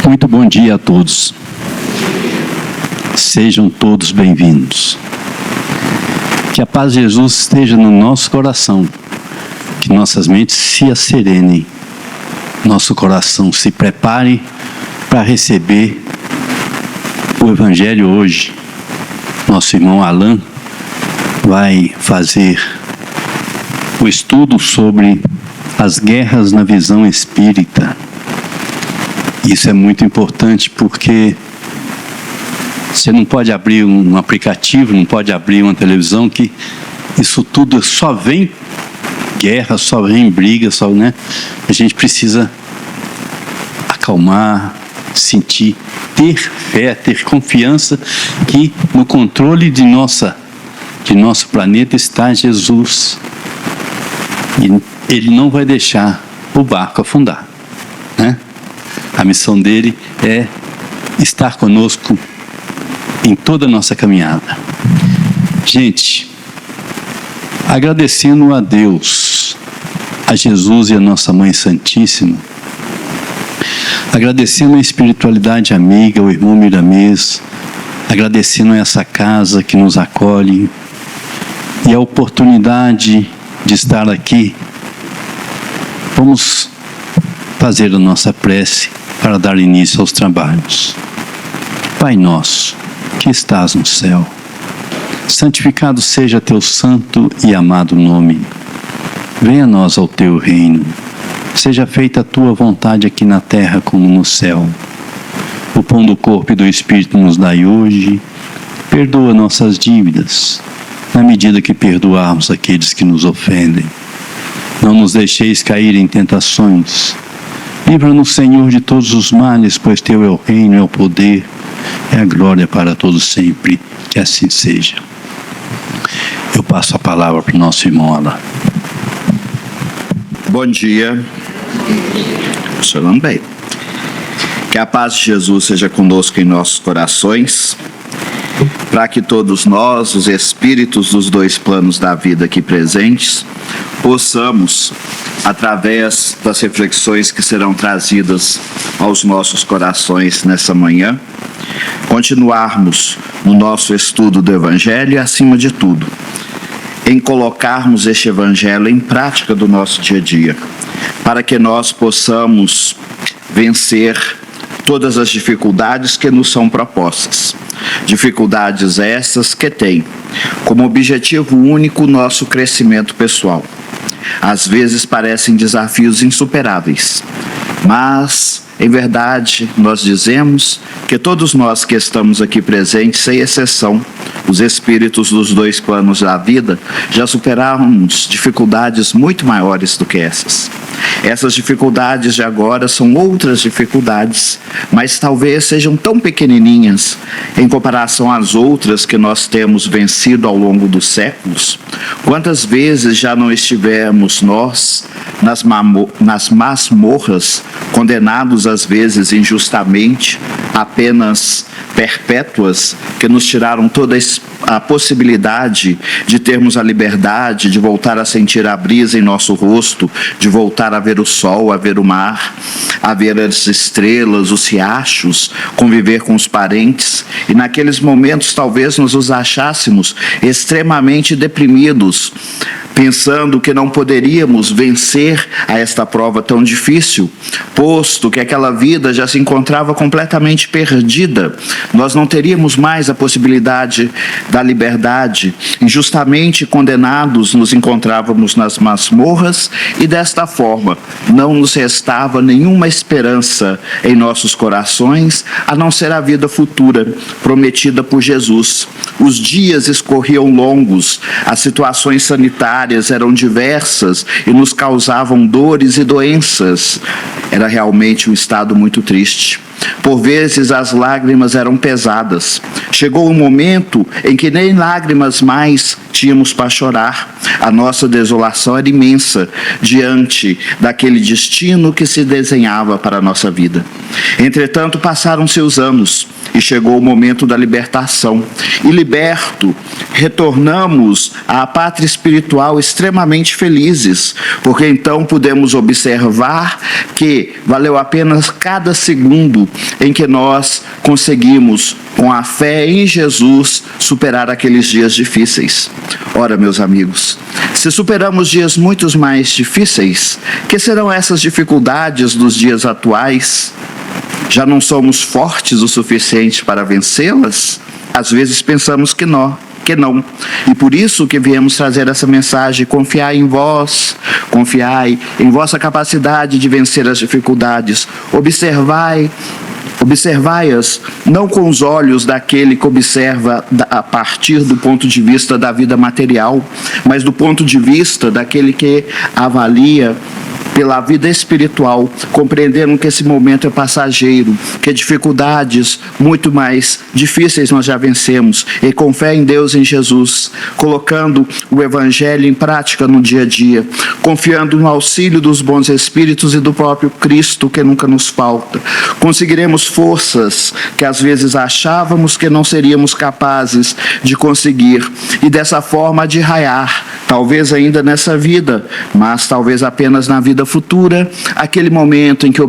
Muito bom dia a todos. Sejam todos bem-vindos. Que a paz de Jesus esteja no nosso coração, que nossas mentes se asserenem, nosso coração se prepare para receber o Evangelho hoje. Nosso irmão Alain vai fazer o estudo sobre as guerras na visão espírita. Isso é muito importante porque você não pode abrir um aplicativo, não pode abrir uma televisão, que isso tudo só vem guerra, só vem briga, só, né? A gente precisa acalmar, sentir, ter fé, ter confiança que no controle de nosso planeta está Jesus. E Ele não vai deixar o barco afundar, né? A missão dele é estar conosco em toda a nossa caminhada. Gente, agradecendo a Deus, a Jesus e a nossa Mãe Santíssima, agradecendo a espiritualidade amiga, o irmão Miramês, agradecendo a essa casa que nos acolhe e a oportunidade de estar aqui, vamos fazer a nossa prece para dar início aos trabalhos. Pai nosso, que estás no céu, santificado seja teu santo e amado nome. Venha a nós ao teu reino. Seja feita a tua vontade aqui na terra como no céu. O pão do corpo e do Espírito nos dai hoje. Perdoa nossas dívidas, na medida que perdoarmos aqueles que nos ofendem. Não nos deixeis cair em tentações. Livra-nos, Senhor, de todos os males, pois teu é o reino, é o poder, é a glória para todos sempre. Que assim seja. Eu passo a palavra para o nosso irmão Alain. Bom dia. Shalom bem. Que a paz de Jesus seja conosco em nossos corações, para que todos nós, os espíritos dos dois planos da vida aqui presentes, possamos, através das reflexões que serão trazidas aos nossos corações nessa manhã, continuarmos no nosso estudo do Evangelho e, acima de tudo, em colocarmos este Evangelho em prática do nosso dia a dia, para que nós possamos vencer todas as dificuldades que nos são propostas. Dificuldades essas que têm como objetivo único o nosso crescimento pessoal. Às vezes parecem desafios insuperáveis, mas, em verdade, nós dizemos que todos nós que estamos aqui presentes, sem exceção, os espíritos dos dois planos da vida, já superamos dificuldades muito maiores do que essas. Essas dificuldades de agora são outras dificuldades, mas talvez sejam tão pequenininhas em comparação às outras que nós temos vencido ao longo dos séculos. Quantas vezes já não estivemos nós nas masmorras, condenados às vezes injustamente a penas perpétuas que nos tiraram toda a possibilidade de termos a liberdade de voltar a sentir a brisa em nosso rosto, de voltar a ver o sol, a ver o mar, a ver as estrelas, os riachos, conviver com os parentes, e naqueles momentos talvez nós os achássemos extremamente deprimidos, pensando que não poderíamos vencer a esta prova tão difícil, posto que aquela vida já se encontrava completamente perdida. Nós não teríamos mais a possibilidade da liberdade. Injustamente condenados nos encontrávamos nas masmorras e desta forma não nos restava nenhuma esperança em nossos corações, a não ser a vida futura prometida por Jesus. Os dias escorriam longos, as situações sanitárias eram diversas e nos causavam dores e doenças. Era realmente um estado muito triste. Por vezes as lágrimas eram pesadas. Chegou um momento em que nem lágrimas mais tínhamos para chorar. A nossa desolação era imensa diante daquele destino que se desenhava para a nossa vida. Entretanto, passaram-se os anos e chegou o momento da libertação. E liberto, retornamos à pátria espiritual extremamente felizes, porque então pudemos observar que valeu a pena cada segundo em que nós conseguimos, com a fé em Jesus, superar aqueles dias difíceis. Ora, meus amigos, se superamos dias muito mais difíceis, que serão essas dificuldades dos dias atuais? Já não somos fortes o suficiente para vencê-las? Às vezes pensamos que não. E por isso que viemos trazer essa mensagem: confiai em vós, confiai em vossa capacidade de vencer as dificuldades. Observai-as não com os olhos daquele que observa a partir do ponto de vista da vida material, mas do ponto de vista daquele que avalia pela vida espiritual, compreendendo que esse momento é passageiro, que dificuldades muito mais difíceis nós já vencemos, e com fé em Deus, em Jesus, colocando o Evangelho em prática no dia a dia, confiando no auxílio dos bons espíritos e do próprio Cristo, que nunca nos falta, conseguiremos forças que às vezes achávamos que não seríamos capazes de conseguir, e dessa forma de raiar, talvez ainda nessa vida, mas talvez apenas na vida futura, aquele momento em que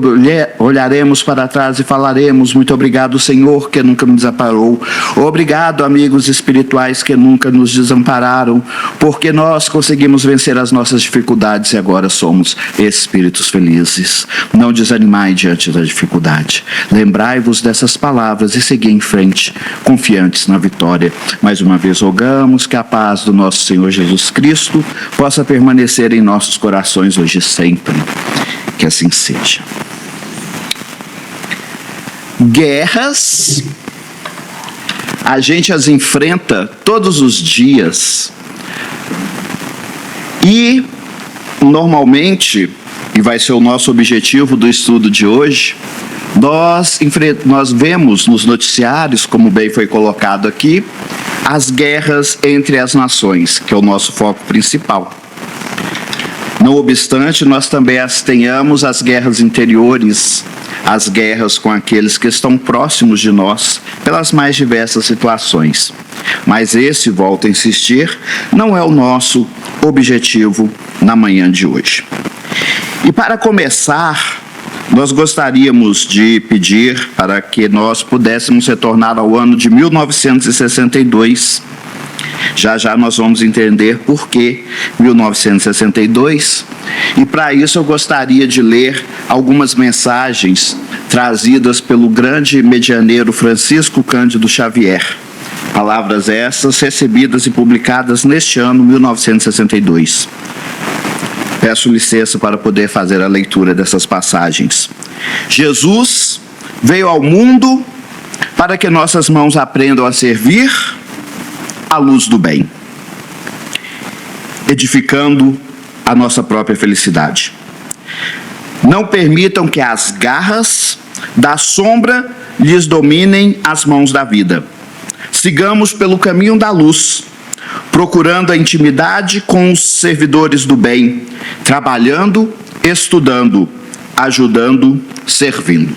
olharemos para trás e falaremos: muito obrigado, Senhor, que nunca me desamparou. Obrigado, amigos espirituais que nunca nos desampararam, porque nós conseguimos vencer as nossas dificuldades e agora somos espíritos felizes. Não desanimai diante da dificuldade. Lembrai-vos dessas palavras e segui em frente, confiantes na vitória. Mais uma vez rogamos que a paz do nosso Senhor Jesus Cristo possa permanecer em nossos corações hoje e sempre. Que assim seja. Guerras, a gente as enfrenta todos os dias. E, normalmente, e vai ser o nosso objetivo do estudo de hoje, nós vemos nos noticiários, como bem foi colocado aqui, as guerras entre as nações, que é o nosso foco principal. Não obstante, nós também tenhamos as guerras interiores, as guerras com aqueles que estão próximos de nós, pelas mais diversas situações. Mas esse, volto a insistir, não é o nosso objetivo na manhã de hoje. E para começar, nós gostaríamos de pedir para que nós pudéssemos retornar ao ano de 1962. Já nós vamos entender por que 1962. E para isso eu gostaria de ler algumas mensagens trazidas pelo grande medianeiro Francisco Cândido Xavier. Palavras essas recebidas e publicadas neste ano, 1962. Peço licença para poder fazer a leitura dessas passagens. Jesus veio ao mundo para que nossas mãos aprendam a servir à luz do bem, edificando a nossa própria felicidade. Não permitam que as garras da sombra lhes dominem as mãos da vida. Sigamos pelo caminho da luz, procurando a intimidade com os servidores do bem, trabalhando, estudando, ajudando, servindo.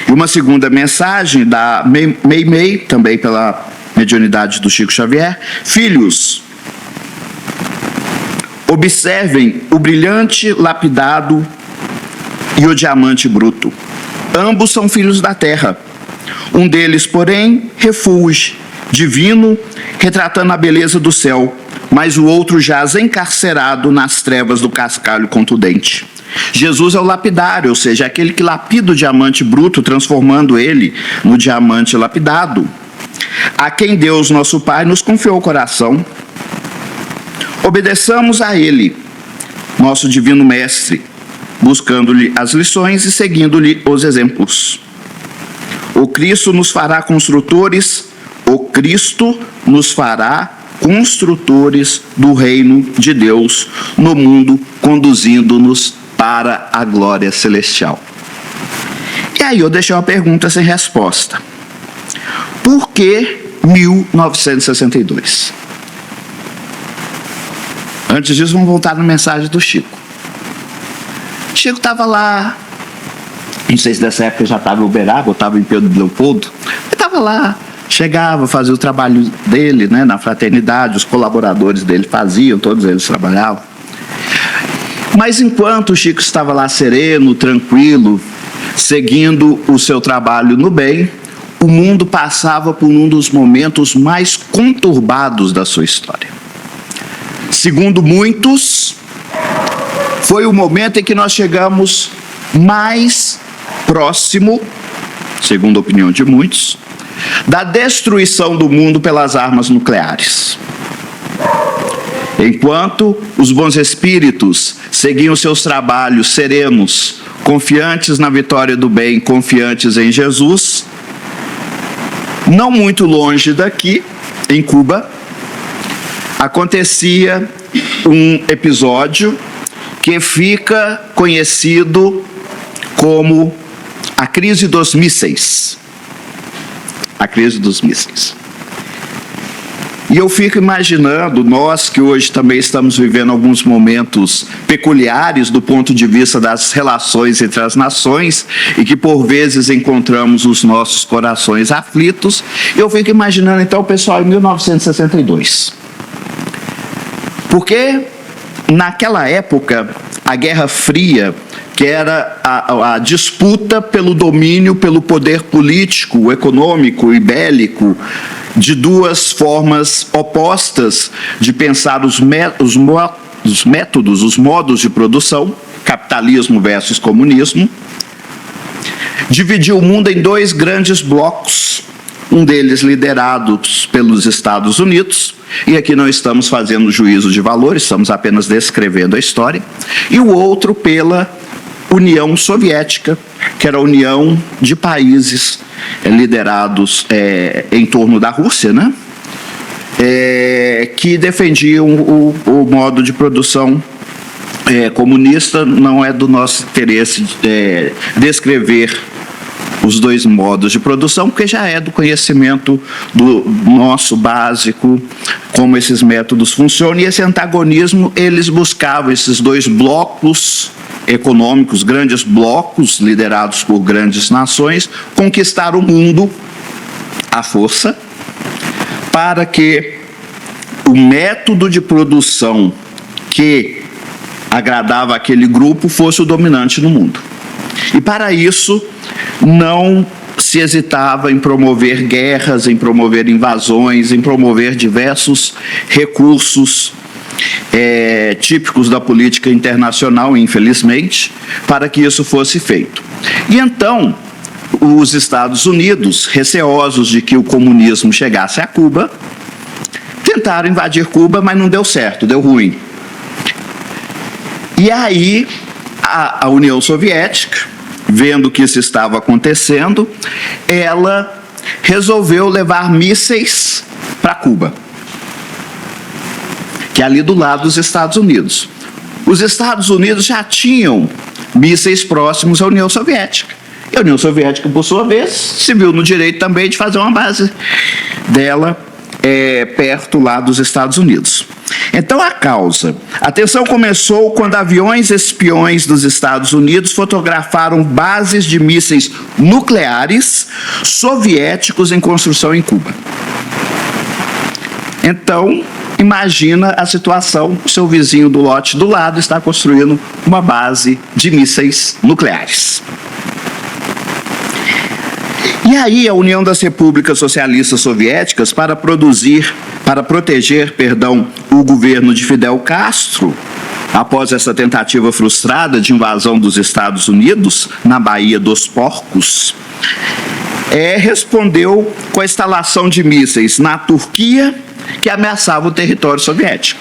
E uma segunda mensagem da Meimei, também pela mediunidade do Chico Xavier: filhos, observem o brilhante lapidado e o diamante bruto. Ambos são filhos da terra. Um deles, porém, refulge, divino, retratando a beleza do céu, mas o outro jaz encarcerado nas trevas do cascalho contundente. Jesus é o lapidário, ou seja, aquele que lapida o diamante bruto, transformando ele no diamante lapidado, a quem Deus, nosso Pai, nos confiou o coração. Obedeçamos a Ele, nosso divino Mestre, buscando-lhe as lições e seguindo-lhe os exemplos. O Cristo nos fará construtores do reino de Deus no mundo, conduzindo-nos para a glória celestial. E aí eu deixei uma pergunta sem resposta. Por que 1962? Antes disso, vamos voltar na mensagem do Chico. Chico estava lá, não sei se dessa época já estava em Uberaba ou estava em Pedro de Leopoldo. Ele estava lá, chegava, fazia o trabalho dele, né, na fraternidade, os colaboradores dele faziam, todos eles trabalhavam. Mas enquanto o Chico estava lá sereno, tranquilo, seguindo o seu trabalho no bem, o mundo passava por um dos momentos mais conturbados da sua história. Segundo muitos, foi o momento em que nós chegamos mais próximo, segundo a opinião de muitos, da destruição do mundo pelas armas nucleares. Enquanto os bons espíritos seguiam seus trabalhos serenos, confiantes na vitória do bem, confiantes em Jesus, não muito longe daqui, em Cuba, acontecia um episódio que fica conhecido como a crise dos mísseis. A crise dos mísseis. E eu fico imaginando, nós que hoje também estamos vivendo alguns momentos peculiares do ponto de vista das relações entre as nações e que por vezes encontramos os nossos corações aflitos, eu fico imaginando então o pessoal em 1962. Porque naquela época, a Guerra Fria, que era a disputa pelo domínio, pelo poder político, econômico e bélico, de duas formas opostas de pensar os métodos, os modos de produção, capitalismo versus comunismo, dividiu o mundo em dois grandes blocos, um deles liderado pelos Estados Unidos, e aqui não estamos fazendo juízo de valor, estamos apenas descrevendo a história, e o outro pela União Soviética, que era a união de países liderados em torno da Rússia, né? Que defendiam o modo de produção comunista. Não é do nosso interesse descrever os dois modos de produção, porque já é do conhecimento do nosso básico como esses métodos funcionam, e esse antagonismo, eles buscavam esses dois blocos econômicos, grandes blocos liderados por grandes nações, conquistar o mundo à força, para que o método de produção que agradava aquele grupo fosse o dominante no mundo. E para isso, não se hesitava em promover guerras, em promover invasões, em promover diversos recursos típicos da política internacional, infelizmente, para que isso fosse feito. E então, os Estados Unidos, receosos de que o comunismo chegasse a Cuba, tentaram invadir Cuba, mas não deu certo, deu ruim. E aí, a União Soviética, vendo que isso estava acontecendo, ela resolveu levar mísseis para Cuba, que é ali do lado dos Estados Unidos. Os Estados Unidos já tinham mísseis próximos à União Soviética. E a União Soviética, por sua vez, se viu no direito também de fazer uma base dela perto lá dos Estados Unidos. Então, a tensão começou quando aviões espiões dos Estados Unidos fotografaram bases de mísseis nucleares soviéticos em construção em Cuba. Então, imagina a situação, o seu vizinho do lote do lado está construindo uma base de mísseis nucleares. E aí a União das Repúblicas Socialistas Soviéticas, para proteger o governo de Fidel Castro, após essa tentativa frustrada de invasão dos Estados Unidos na Baía dos Porcos, respondeu com a instalação de mísseis na Turquia, que ameaçava o território soviético.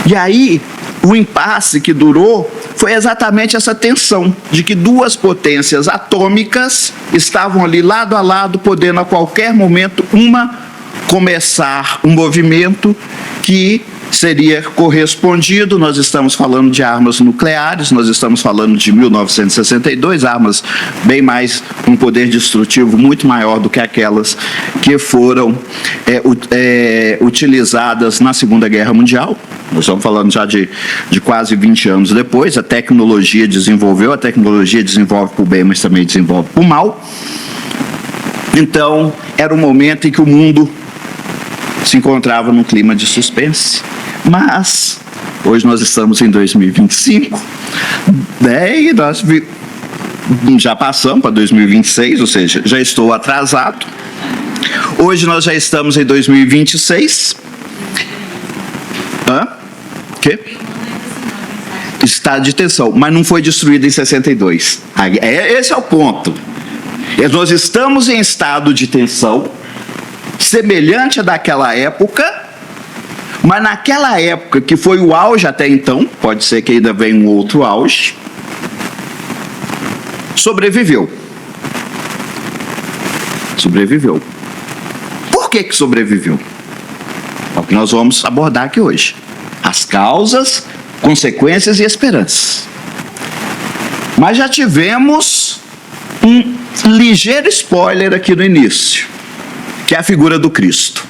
E aí, o impasse que durou foi exatamente essa tensão de que duas potências atômicas estavam ali lado a lado, podendo a qualquer momento uma começar um movimento que seria correspondido. Nós estamos falando de armas nucleares, nós estamos falando de 1962, armas bem mais, um poder destrutivo muito maior do que aquelas que foram utilizadas na Segunda Guerra Mundial. Nós estamos falando já de quase 20 anos depois. A tecnologia desenvolve para o bem, mas também desenvolve para o mal. Então, era um momento em que o mundo se encontrava num clima de suspense. Mas Hoje nós estamos em 2025, né? E nós já passamos para 2026, ou seja, já estou atrasado. Hoje nós já estamos em 2026. Quê? Estado de tensão, mas não foi destruído em 62. Esse é o ponto. Nós estamos em estado de tensão, semelhante a daquela época, mas naquela época, que foi o auge até então, pode ser que ainda venha um outro auge, sobreviveu. Sobreviveu. Por que sobreviveu? É o que nós vamos abordar aqui hoje. As causas, consequências e esperanças. Mas já tivemos um ligeiro spoiler aqui no início, que é a figura do Cristo.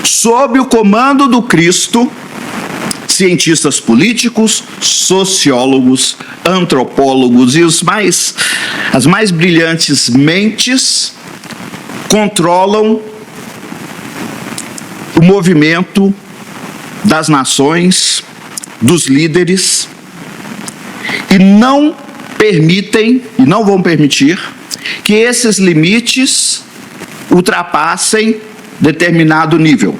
Sob o comando do Cristo, cientistas políticos, sociólogos, antropólogos e as mais brilhantes mentes controlam o movimento das nações, dos líderes, e não permitem e não vão permitir que esses limites ultrapassem determinado nível.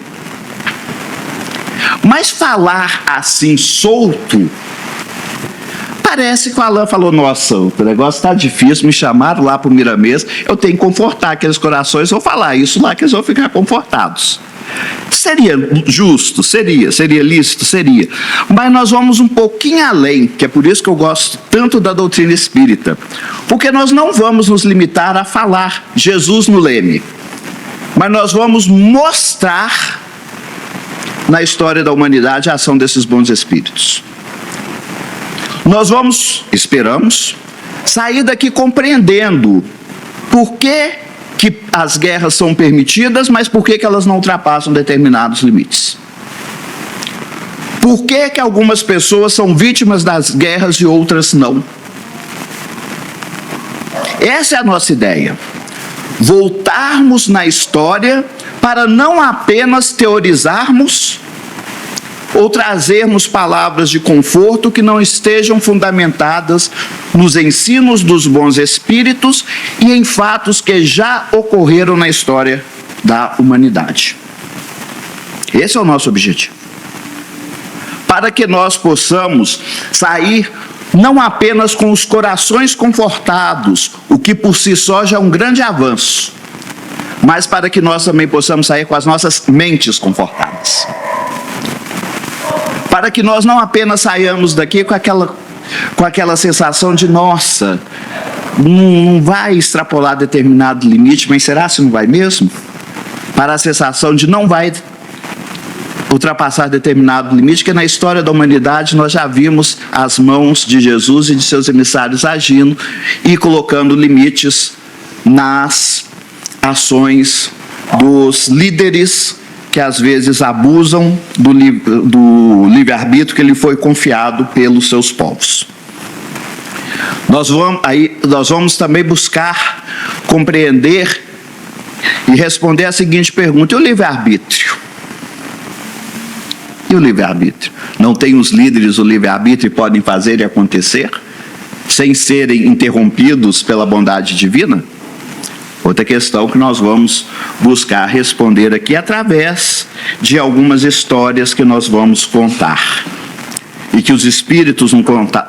Mas falar assim solto, parece que o Alain falou: nossa, o negócio está difícil, me chamaram lá para o Miramês, eu tenho que confortar aqueles corações, vou falar isso lá que eles vão ficar confortados. Seria justo? Seria lícito? Seria. Mas nós vamos um pouquinho além, que é por isso que eu gosto tanto da doutrina espírita. Porque nós não vamos nos limitar a falar Jesus no leme, mas nós vamos mostrar na história da humanidade a ação desses bons espíritos. Nós vamos, esperamos, sair daqui compreendendo por que as guerras são permitidas, mas por que elas não ultrapassam determinados limites. Por que algumas pessoas são vítimas das guerras e outras não. Essa é a nossa ideia. Voltarmos na história para não apenas teorizarmos ou trazermos palavras de conforto que não estejam fundamentadas nos ensinos dos bons espíritos e em fatos que já ocorreram na história da humanidade. Esse é o nosso objetivo. Para que nós possamos sair não apenas com os corações confortados, o que por si só já é um grande avanço, mas para que nós também possamos sair com as nossas mentes confortadas. Para que nós não apenas saiamos daqui com aquela sensação de, nossa, não vai extrapolar determinado limite, mas será que não vai mesmo? Para a sensação de não vai ultrapassar determinado limite, que na história da humanidade nós já vimos as mãos de Jesus e de seus emissários agindo e colocando limites nas ações dos líderes que às vezes abusam do livre-arbítrio que lhe foi confiado pelos seus povos. Nós vamos também buscar compreender e responder a seguinte pergunta: e o livre-arbítrio? E o livre-arbítrio? Não tem os líderes o livre-arbítrio e podem fazer e acontecer sem serem interrompidos pela bondade divina? Outra questão que nós vamos buscar responder aqui através de algumas histórias que nós vamos contar. E que os espíritos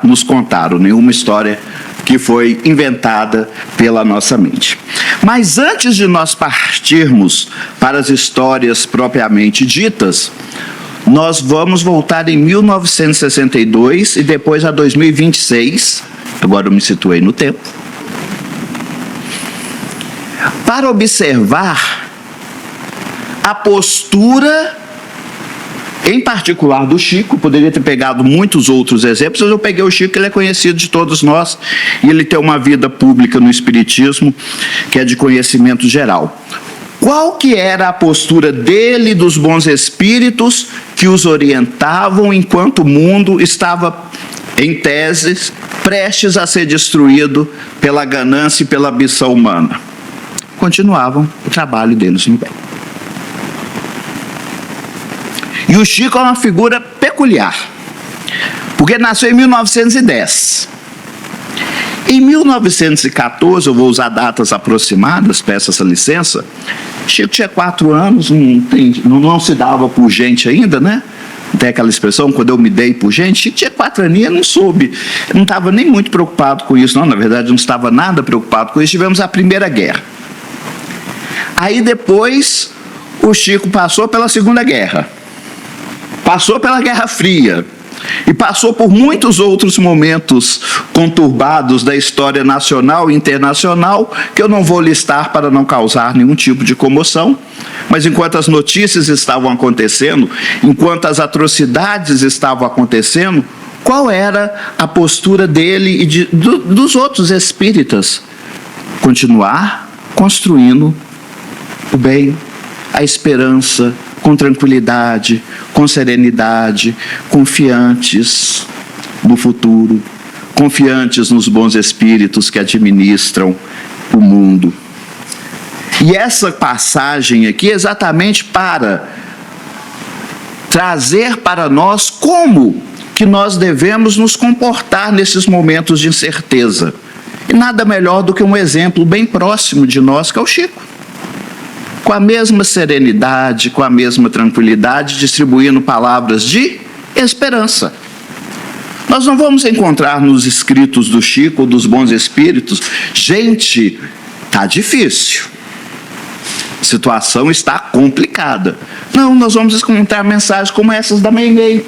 nos contaram, nenhuma história que foi inventada pela nossa mente. Mas antes de nós partirmos para as histórias propriamente ditas, nós vamos voltar em 1962 e depois a 2026, agora eu me situei no tempo, para observar a postura, em particular do Chico. Poderia ter pegado muitos outros exemplos, mas eu peguei o Chico, ele é conhecido de todos nós, e ele tem uma vida pública no Espiritismo, que é de conhecimento geral. Qual que era a postura dele, dos bons espíritos, que os orientavam enquanto o mundo estava, em tese, prestes a ser destruído pela ganância e pela ambição humana? Continuavam o trabalho deles no bem. E o Chico é uma figura peculiar, porque nasceu em 1910. Em 1914, eu vou usar datas aproximadas, peço essa licença, Chico tinha 4 anos, não se dava por gente ainda, né? Tem aquela expressão, quando eu me dei por gente, Chico tinha 4 aninhos, não soube, não estava nem muito preocupado com isso, não, na verdade não estava nada preocupado com isso. Tivemos a Primeira Guerra. Aí depois, o Chico passou pela Segunda Guerra, passou pela Guerra Fria, e passou por muitos outros momentos conturbados da história nacional e internacional, que eu não vou listar para não causar nenhum tipo de comoção, mas enquanto as notícias estavam acontecendo, enquanto as atrocidades estavam acontecendo, qual era a postura dele e dos outros espíritas? Continuar construindo o bem, a esperança, com tranquilidade, com serenidade, confiantes no futuro, confiantes nos bons espíritos que administram o mundo. E essa passagem aqui é exatamente para trazer para nós como que nós devemos nos comportar nesses momentos de incerteza. E nada melhor do que um exemplo bem próximo de nós, que é o Chico. Com a mesma serenidade, com a mesma tranquilidade, distribuindo palavras de esperança. Nós não vamos encontrar nos escritos do Chico ou dos bons espíritos, gente, está difícil, a situação está complicada. Não, nós vamos encontrar mensagens como essas da Meimei,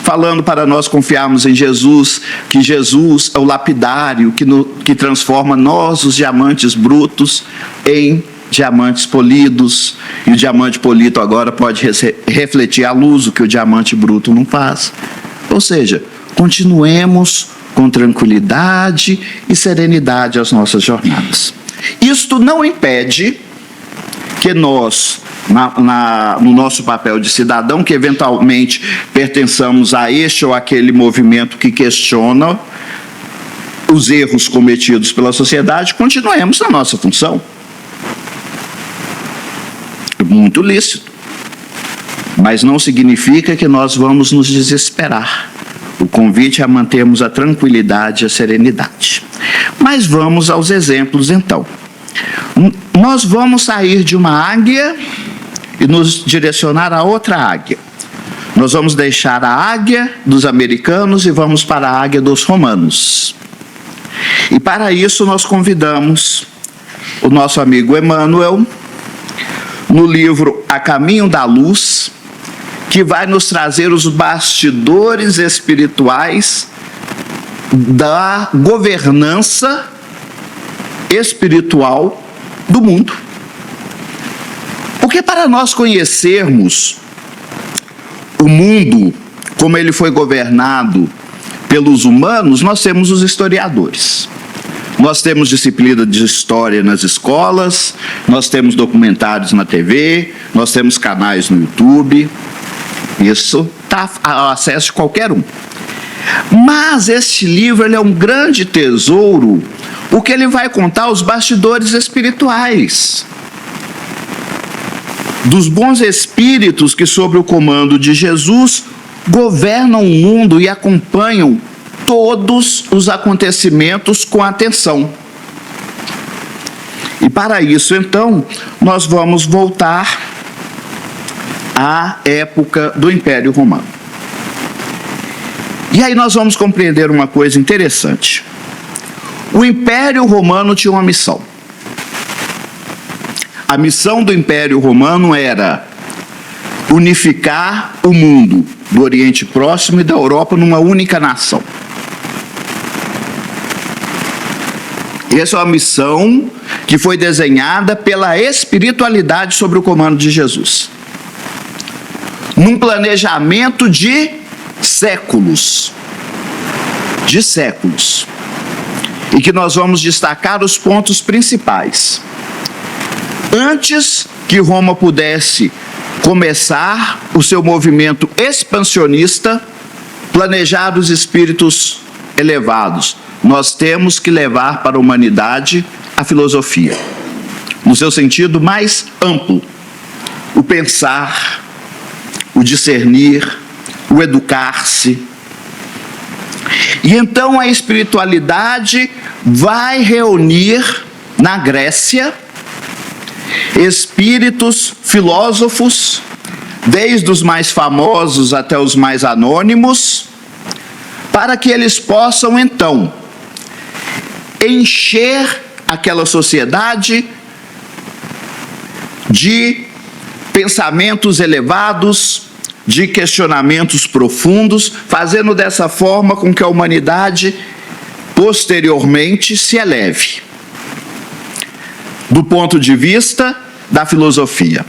falando para nós confiarmos em Jesus, que Jesus é o lapidário que transforma nós, os diamantes brutos, em diamantes polidos, e o diamante polido agora pode refletir a luz, o que o diamante bruto não faz. Ou seja, continuemos com tranquilidade e serenidade as nossas jornadas. Isto não impede que nós, no nosso papel de cidadão, que eventualmente pertençamos a este ou aquele movimento que questiona os erros cometidos pela sociedade, continuemos na nossa função. Muito lícito, mas não significa que nós vamos nos desesperar. O convite é a mantermos a tranquilidade e a serenidade. Mas vamos aos exemplos então. Nós vamos sair de uma águia e nos direcionar a outra águia. Nós vamos deixar a águia dos americanos e vamos para a águia dos romanos. E para isso nós convidamos o nosso amigo Emmanuel, no livro A Caminho da Luz, que vai nos trazer os bastidores espirituais da governança espiritual do mundo. Porque para nós conhecermos o mundo como ele foi governado pelos humanos, nós temos os historiadores. Nós temos disciplina de história nas escolas, nós temos documentários na TV, nós temos canais no YouTube. Isso está ao acesso de qualquer um. Mas este livro ele é um grande tesouro, porque ele vai contar os bastidores espirituais dos bons espíritos que, sob o comando de Jesus, governam o mundo e acompanham todos os acontecimentos com atenção. E para isso, então, nós vamos voltar à época do Império Romano. E aí nós vamos compreender uma coisa interessante. O Império Romano tinha uma missão. A missão do Império Romano era unificar o mundo do Oriente Próximo e da Europa numa única nação. Essa é uma missão que foi desenhada pela espiritualidade sob o comando de Jesus. Num planejamento de séculos. De séculos. E que nós vamos destacar os pontos principais. Antes que Roma pudesse começar o seu movimento expansionista, planejar os espíritos elevados, nós temos que levar para a humanidade a filosofia, no seu sentido mais amplo, o pensar, o o discernir, o educar-se. E então a espiritualidade vai reunir na Grécia espíritos filósofos, desde os mais famosos até os mais anônimos, para que eles possam então encher aquela sociedade de pensamentos elevados, de questionamentos profundos, fazendo dessa forma com que a humanidade posteriormente se eleve do ponto de vista da filosofia.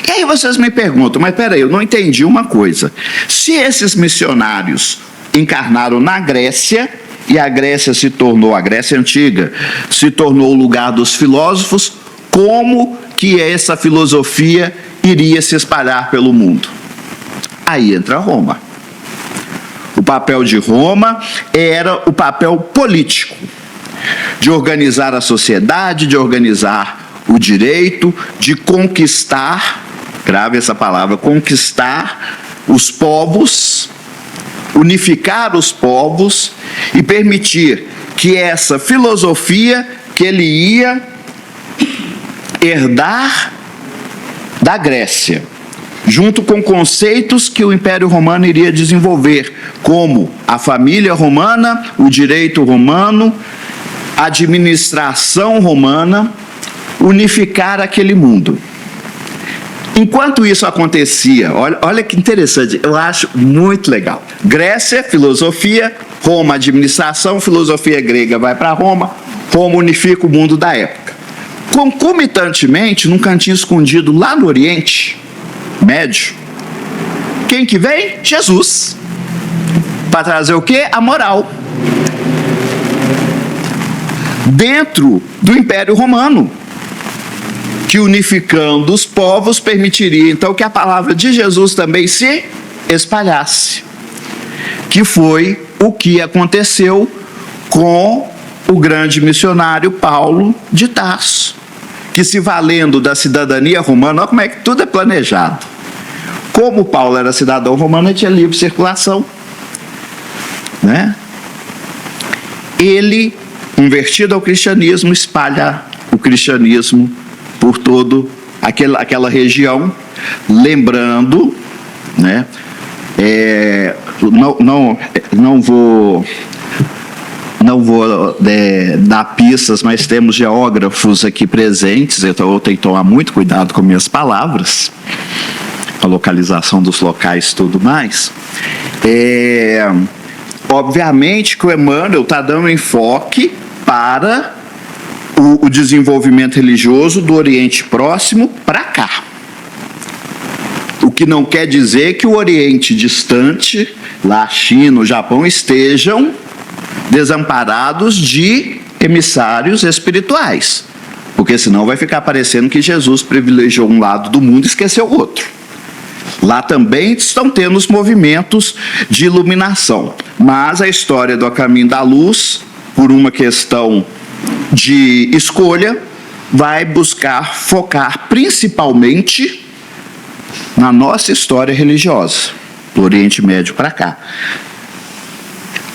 E aí vocês me perguntam, mas peraí, eu não entendi uma coisa. Se esses missionários encarnaram na Grécia, e a Grécia se tornou, a Grécia Antiga, se tornou o lugar dos filósofos, como que essa filosofia iria se espalhar pelo mundo? Aí entra Roma. O papel de Roma era o papel político, de organizar a sociedade, de organizar o direito, de conquistar, grave essa palavra, conquistar os povos, unificar os povos e permitir que essa filosofia que ele ia herdar da Grécia, junto com conceitos que o Império Romano iria desenvolver, como a família romana, o direito romano, a administração romana, unificar aquele mundo. Enquanto isso acontecia, olha que interessante, eu acho muito legal. Grécia, filosofia, Roma, administração, filosofia grega vai para Roma, Roma unifica o mundo da época. Concomitantemente, num cantinho escondido lá no Oriente Médio, quem que vem? Jesus. Para trazer o quê? A moral. Dentro do Império Romano, que unificando os povos permitiria então que a palavra de Jesus também se espalhasse, que foi o que aconteceu com o grande missionário Paulo de Tarso, que se valendo da cidadania romana, olha como é que tudo é planejado. Como Paulo era cidadão romano, ele tinha livre circulação, né? Ele, convertido ao cristianismo, espalha o cristianismo por toda aquela região, lembrando, né? Não vou dar pistas, mas temos geógrafos aqui presentes, então eu tenho que tomar muito cuidado com minhas palavras, a localização dos locais e tudo mais. Obviamente que o Emmanuel está dando enfoque para o desenvolvimento religioso do Oriente Próximo para cá. O que não quer dizer que o Oriente distante, lá a China, o Japão, estejam desamparados de emissários espirituais, porque senão vai ficar parecendo que Jesus privilegiou um lado do mundo e esqueceu o outro. Lá também estão tendo os movimentos de iluminação, mas a história do A Caminho da Luz, por uma questão de escolha, vai buscar focar principalmente na nossa história religiosa, do Oriente Médio para cá.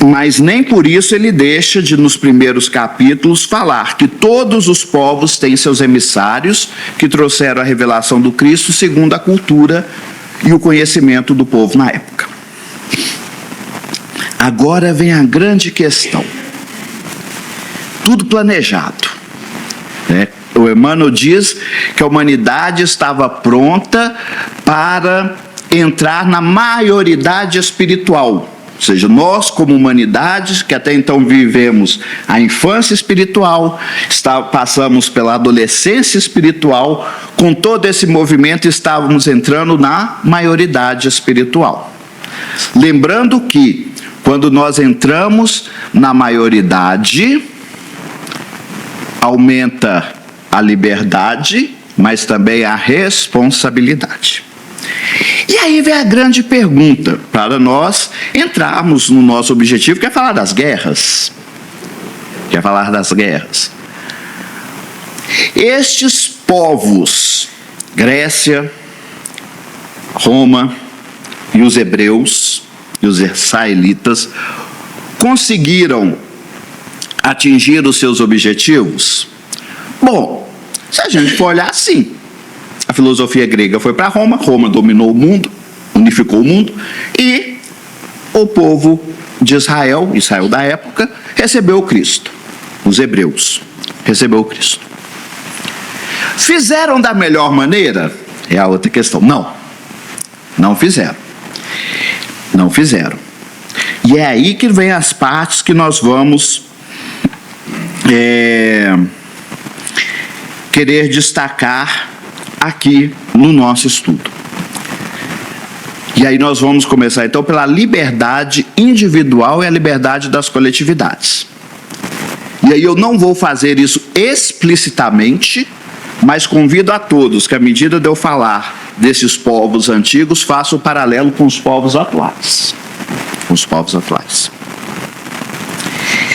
Mas nem por isso ele deixa de, nos primeiros capítulos, falar que todos os povos têm seus emissários que trouxeram a revelação do Cristo segundo a cultura e o conhecimento do povo na época. Agora vem a grande questão. Tudo planejado, né? O Emmanuel diz que a humanidade estava pronta para entrar na maioridade espiritual. Ou seja, nós como humanidade, que até então vivemos a infância espiritual, passamos pela adolescência espiritual, com todo esse movimento estávamos entrando na maioridade espiritual. Lembrando que, quando nós entramos na maioridade, aumenta a liberdade, mas também a responsabilidade. E aí vem a grande pergunta, para nós entrarmos no nosso objetivo, que é falar das guerras. Estes povos, Grécia, Roma e os hebreus e os israelitas conseguiram atingir os seus objetivos? Bom, se a gente for olhar assim, a filosofia grega foi para Roma, Roma dominou o mundo, unificou o mundo, e o povo de Israel, Israel da época, recebeu o Cristo. Os hebreus recebeu o Cristo. Fizeram da melhor maneira? É a outra questão. Não fizeram. Não fizeram. E é aí que vem as partes que nós vamos querer destacar aqui no nosso estudo. E aí nós vamos começar então pela liberdade individual e a liberdade das coletividades. E aí eu não vou fazer isso explicitamente, mas convido a todos que, à medida de eu falar desses povos antigos, faça o paralelo com os povos atuais. Com os povos atuais.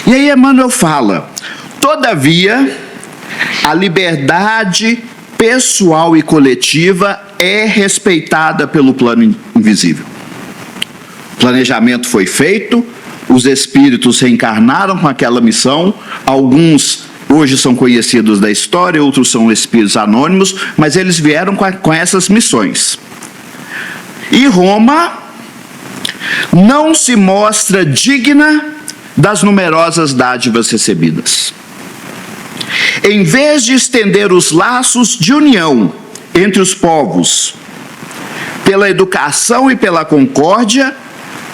E aí Emmanuel fala: todavia, a liberdade pessoal e coletiva é respeitada pelo plano invisível. O planejamento foi feito, os espíritos reencarnaram com aquela missão, alguns hoje são conhecidos da história, outros são espíritos anônimos, mas eles vieram com essas missões. E Roma não se mostra digna das numerosas dádivas recebidas. Em vez de estender os laços de união entre os povos, pela educação e pela concórdia,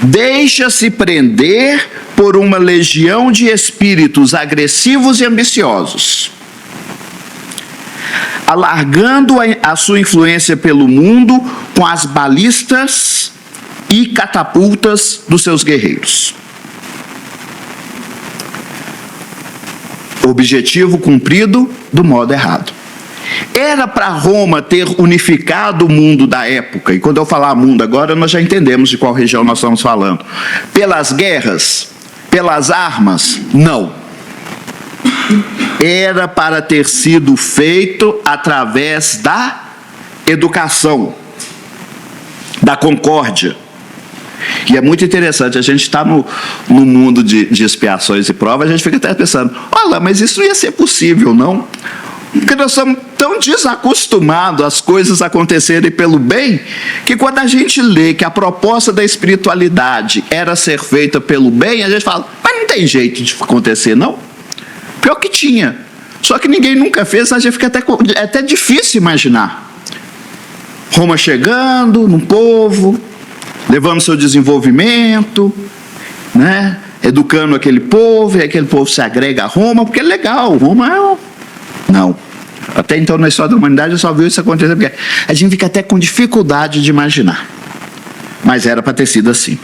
deixa-se prender por uma legião de espíritos agressivos e ambiciosos, alargando a sua influência pelo mundo com as balistas e catapultas dos seus guerreiros. Objetivo cumprido do modo errado. Era para Roma ter unificado o mundo da época, e quando eu falar mundo agora, nós já entendemos de qual região nós estamos falando. Pelas guerras, pelas armas, não. Era para ter sido feito através da educação, da concórdia. E é muito interessante, a gente está no mundo de expiações e provas, a gente fica até pensando, olha, mas isso não ia ser possível, não? Porque nós somos tão desacostumados às coisas acontecerem pelo bem, que quando a gente lê que a proposta da espiritualidade era ser feita pelo bem, a gente fala, mas não tem jeito de acontecer, não? Pior que tinha. Só que ninguém nunca fez, a gente fica até difícil imaginar. Roma chegando no povo, levando seu desenvolvimento, né? Educando aquele povo, e aquele povo se agrega a Roma, porque é legal, Roma é... Não. Até então, na história da humanidade, eu só vi isso acontecer, porque a gente fica até com dificuldade de imaginar. Mas era para ter sido assim.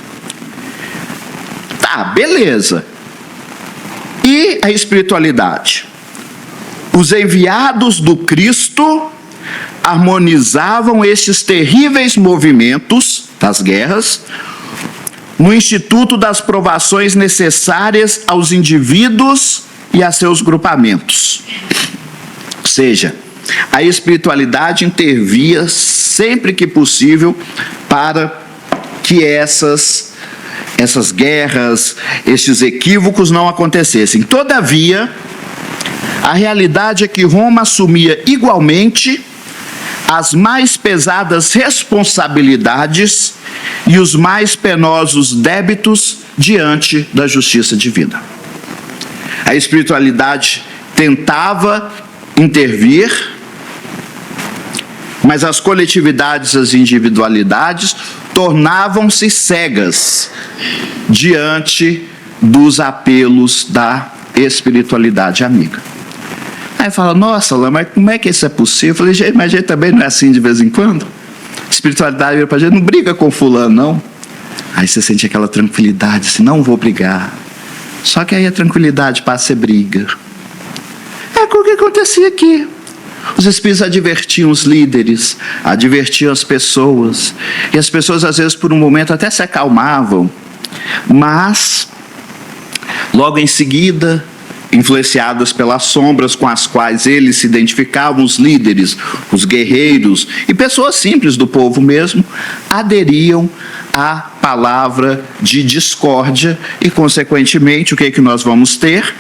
Tá, beleza. E a espiritualidade? Os enviados do Cristo harmonizavam estes terríveis movimentos das guerras no instituto das provações necessárias aos indivíduos e a seus grupamentos. Ou seja, a espiritualidade intervia sempre que possível para que essas guerras, estes equívocos não acontecessem. Todavia, a realidade é que Roma assumia igualmente as mais pesadas responsabilidades e os mais penosos débitos diante da justiça divina. A espiritualidade tentava intervir, mas as coletividades e as individualidades tornavam-se cegas diante dos apelos da espiritualidade amiga. Aí fala, nossa, mas como é que isso é possível? Eu falei, gente, mas a gente também não é assim de vez em quando? A espiritualidade vira pra gente, não briga com fulano, não. Aí você sente aquela tranquilidade, assim, não vou brigar. Só que aí a tranquilidade passa a ser briga. É o que acontecia aqui. Os espíritos advertiam os líderes, advertiam as pessoas, e as pessoas às vezes por um momento até se acalmavam, mas logo em seguida influenciadas pelas sombras com as quais eles se identificavam, os líderes, os guerreiros e pessoas simples do povo mesmo, aderiam à palavra de discórdia e, consequentemente, o que é que nós vamos ter?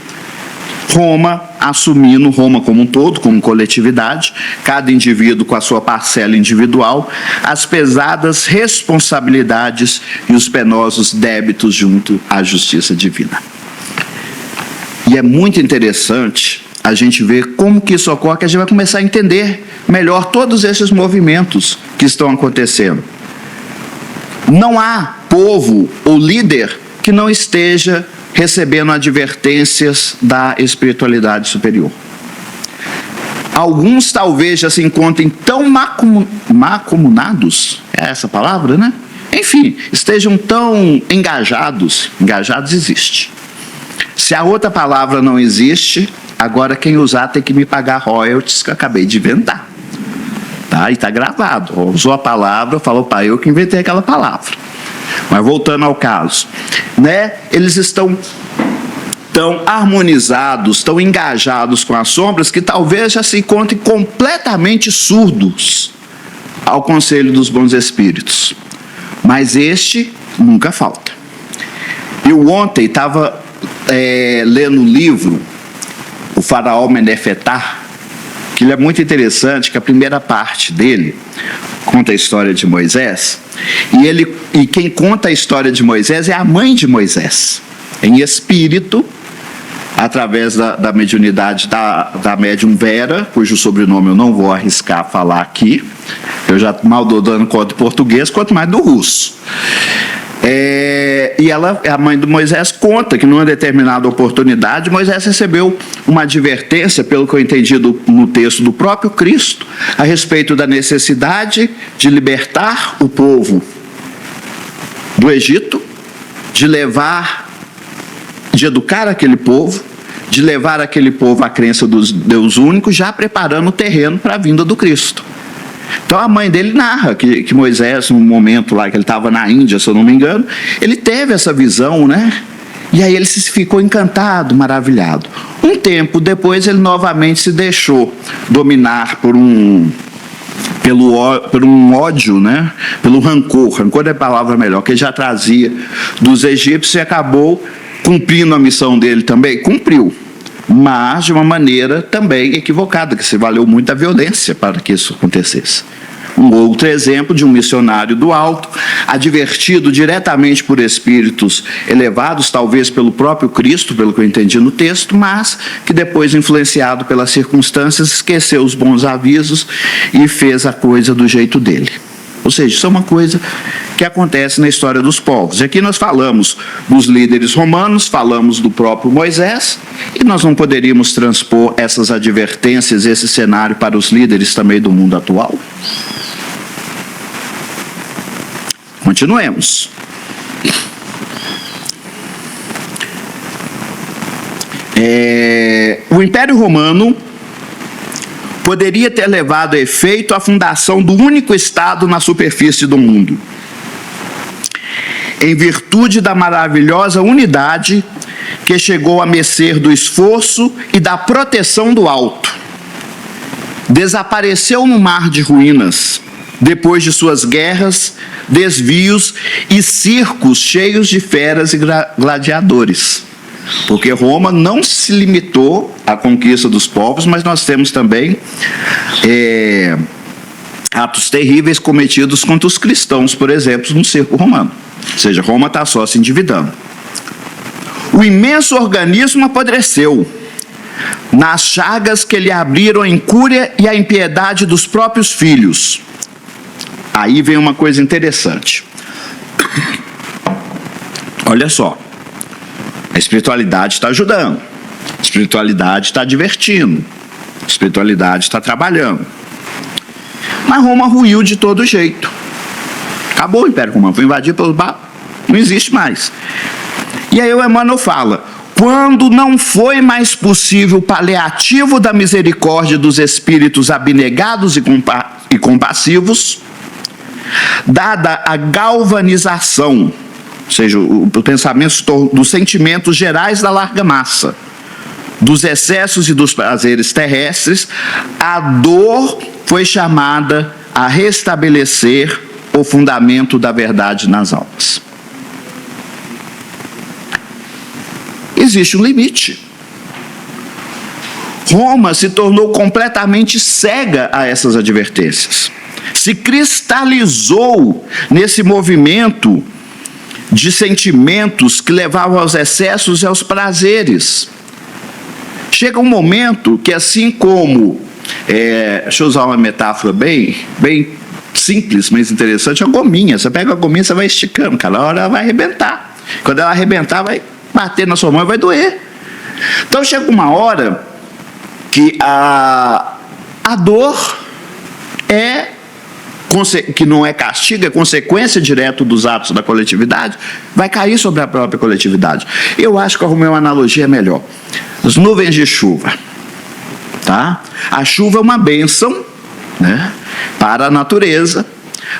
Roma assumindo, Roma como um todo, como coletividade, cada indivíduo com a sua parcela individual, as pesadas responsabilidades e os penosos débitos junto à justiça divina. E é muito interessante a gente ver como que isso ocorre, que a gente vai começar a entender melhor todos esses movimentos que estão acontecendo. Não há povo ou líder que não esteja recebendo advertências da espiritualidade superior. Alguns talvez já se encontrem tão macunados, é essa palavra, né? Enfim, estejam tão engajados existe. Se a outra palavra não existe, agora quem usar tem que me pagar royalties que eu acabei de inventar. Tá? E está gravado. Usou a palavra, falou para eu que inventei aquela palavra. Mas voltando ao caso, né? Eles estão tão harmonizados, tão engajados com as sombras, que talvez já se encontrem completamente surdos ao conselho dos bons espíritos. Mas este nunca falta. Eu ontem estava lendo um livro, O Faraó Menefetá, que ele é muito interessante, que a primeira parte dele conta a história de Moisés, e quem conta a história de Moisés é a mãe de Moisés, em espírito, através da mediunidade da médium Vera, cujo sobrenome eu não vou arriscar falar aqui, eu já mal estou dando conta do português, quanto mais do russo. E ela, a mãe de Moisés, conta que numa determinada oportunidade Moisés recebeu uma advertência, pelo que eu entendi no texto do próprio Cristo, a respeito da necessidade de libertar o povo do Egito, de educar aquele povo, de levar aquele povo à crença do Deus único, já preparando o terreno para a vinda do Cristo. Então a mãe dele narra que Moisés, num momento lá que ele estava na Índia, se eu não me engano, ele teve essa visão, né? E aí ele ficou encantado, maravilhado. Um tempo depois ele novamente se deixou dominar por um ódio, né? Pelo rancor é a palavra melhor, que ele já trazia dos egípcios, e acabou cumprindo a missão dele também. Cumpriu, mas de uma maneira também equivocada, que se valeu muito da violência para que isso acontecesse. Um outro exemplo de um missionário do alto, advertido diretamente por espíritos elevados, talvez pelo próprio Cristo, pelo que eu entendi no texto, mas que depois, influenciado pelas circunstâncias, esqueceu os bons avisos e fez a coisa do jeito dele. Ou seja, isso é uma coisa que acontece na história dos povos. E aqui nós falamos dos líderes romanos, falamos do próprio Moisés, e nós não poderíamos transpor essas advertências, esse cenário para os líderes também do mundo atual? Continuemos. O Império Romano poderia ter levado a efeito a fundação do único Estado na superfície do mundo, em virtude da maravilhosa unidade que chegou a mercê do esforço e da proteção do alto. Desapareceu no mar de ruínas, depois de suas guerras, desvios e circos cheios de feras e gladiadores. Porque Roma não se limitou à conquista dos povos, mas nós temos também atos terríveis cometidos contra os cristãos, por exemplo, no circo romano. Ou seja, Roma está só se endividando. O imenso organismo apodreceu nas chagas que lhe abriram a incúria e a impiedade dos próprios filhos. Aí vem uma coisa interessante. Olha só. A espiritualidade está ajudando, a espiritualidade está divertindo, a espiritualidade está trabalhando. Mas Roma ruiu de todo jeito. Acabou o Império Romano, foi invadido pelos não existe mais. E aí o Emmanuel fala, quando não foi mais possível o paliativo da misericórdia dos espíritos abnegados e compassivos, dada a galvanização, ou seja, o pensamento dos sentimentos gerais da larga massa, dos excessos e dos prazeres terrestres, a dor foi chamada a restabelecer o fundamento da verdade nas almas. Existe um limite. Roma se tornou completamente cega a essas advertências. Se cristalizou nesse movimento de sentimentos que levavam aos excessos e aos prazeres. Chega um momento que, assim como, deixa eu usar uma metáfora bem simples, mas interessante, a gominha. Você pega a gominha, você vai esticando, cada hora ela vai arrebentar. Quando ela arrebentar, vai bater na sua mão e vai doer. Então chega uma hora que a dor que não é castigo, é consequência direta dos atos da coletividade, vai cair sobre a própria coletividade. Eu acho que eu arrumei uma analogia melhor. As nuvens de chuva. Tá? A chuva é uma bênção, né, para a natureza,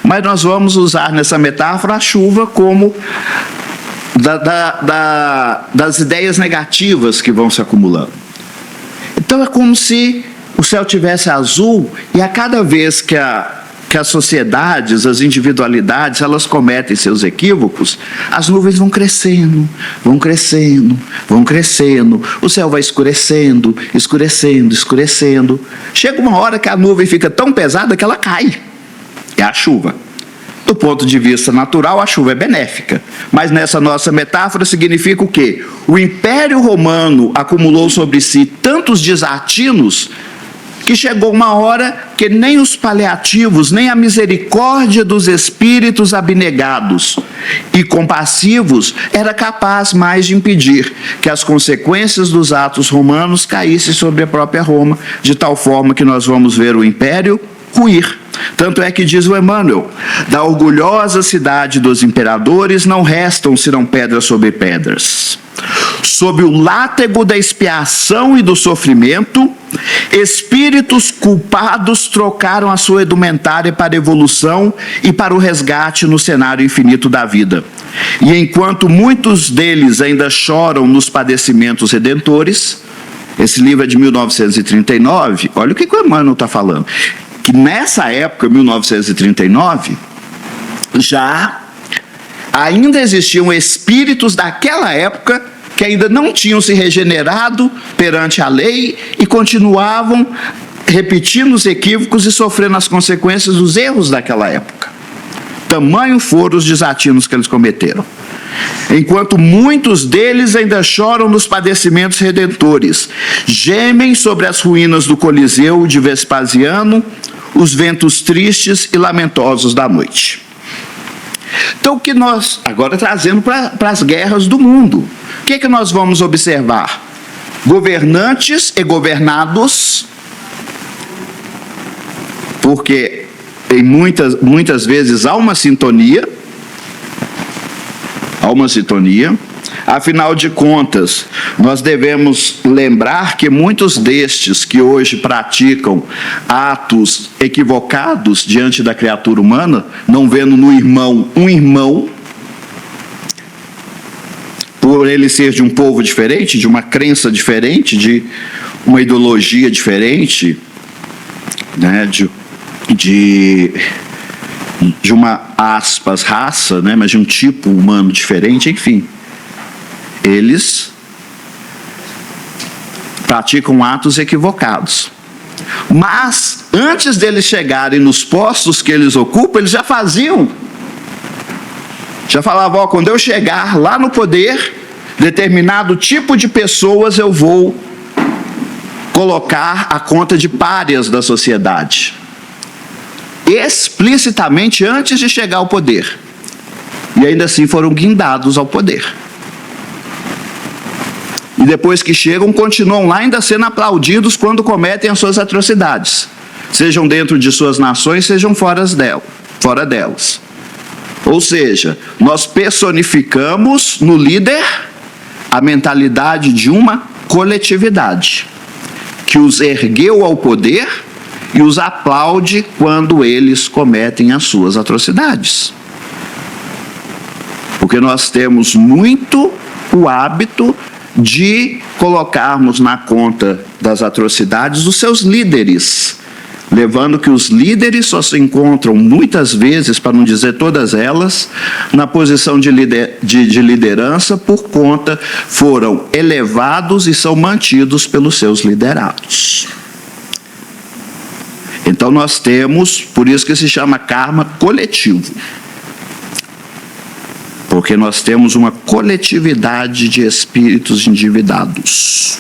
mas nós vamos usar nessa metáfora a chuva como das ideias negativas que vão se acumulando. Então é como se o céu tivesse azul e a cada vez que as sociedades, as individualidades, elas cometem seus equívocos, as nuvens vão crescendo, vão crescendo, vão crescendo, o céu vai escurecendo, escurecendo, escurecendo. Chega uma hora que a nuvem fica tão pesada que ela cai. É a chuva. Do ponto de vista natural, a chuva é benéfica. Mas nessa nossa metáfora significa o quê? O Império Romano acumulou sobre si tantos desatinos que chegou uma hora que nem os paliativos, nem a misericórdia dos espíritos abnegados e compassivos era capaz mais de impedir que as consequências dos atos romanos caíssem sobre a própria Roma, de tal forma que nós vamos ver o Império ruir. Tanto é que diz o Emmanuel: da orgulhosa cidade dos imperadores não restam senão pedras sobre pedras. Sob o látego da expiação e do sofrimento, espíritos culpados trocaram a sua indumentária para a evolução e para o resgate no cenário infinito da vida. E enquanto muitos deles ainda choram nos padecimentos redentores, esse livro é de 1939, olha o que o Emmanuel está falando, que nessa época, 1939, ainda existiam espíritos daquela época que ainda não tinham se regenerado perante a lei e continuavam repetindo os equívocos e sofrendo as consequências dos erros daquela época. Tamanho foram os desatinos que eles cometeram. Enquanto muitos deles ainda choram nos padecimentos redentores, gemem sobre as ruínas do Coliseu de Vespasiano os ventos tristes e lamentosos da noite. Então, o que nós, agora trazendo para as guerras do mundo, o que nós vamos observar? Governantes e governados, porque em muitas vezes há uma sintonia, afinal de contas, nós devemos lembrar que muitos destes que hoje praticam atos equivocados diante da criatura humana, não vendo no irmão um irmão, por ele ser de um povo diferente, de uma crença diferente, de uma ideologia diferente, né, de uma, aspas, raça, né, mas de um tipo humano diferente, enfim. Eles praticam atos equivocados. Mas, antes deles chegarem nos postos que eles ocupam, eles já faziam. Já falavam: ó, quando eu chegar lá no poder, determinado tipo de pessoas eu vou colocar à conta de párias da sociedade. Explicitamente antes de chegar ao poder. E ainda assim foram guindados ao poder. E depois que chegam, continuam lá ainda sendo aplaudidos quando cometem as suas atrocidades. Sejam dentro de suas nações, sejam fora delas. Ou seja, nós personificamos no líder a mentalidade de uma coletividade que os ergueu ao poder e os aplaude quando eles cometem as suas atrocidades. Porque nós temos muito o hábito de colocarmos na conta das atrocidades os seus líderes, levando que os líderes só se encontram muitas vezes, para não dizer todas elas, na posição de liderança por conta, foram elevados e são mantidos pelos seus liderados. Então nós temos, por isso que se chama karma coletivo, porque nós temos uma coletividade de espíritos endividados,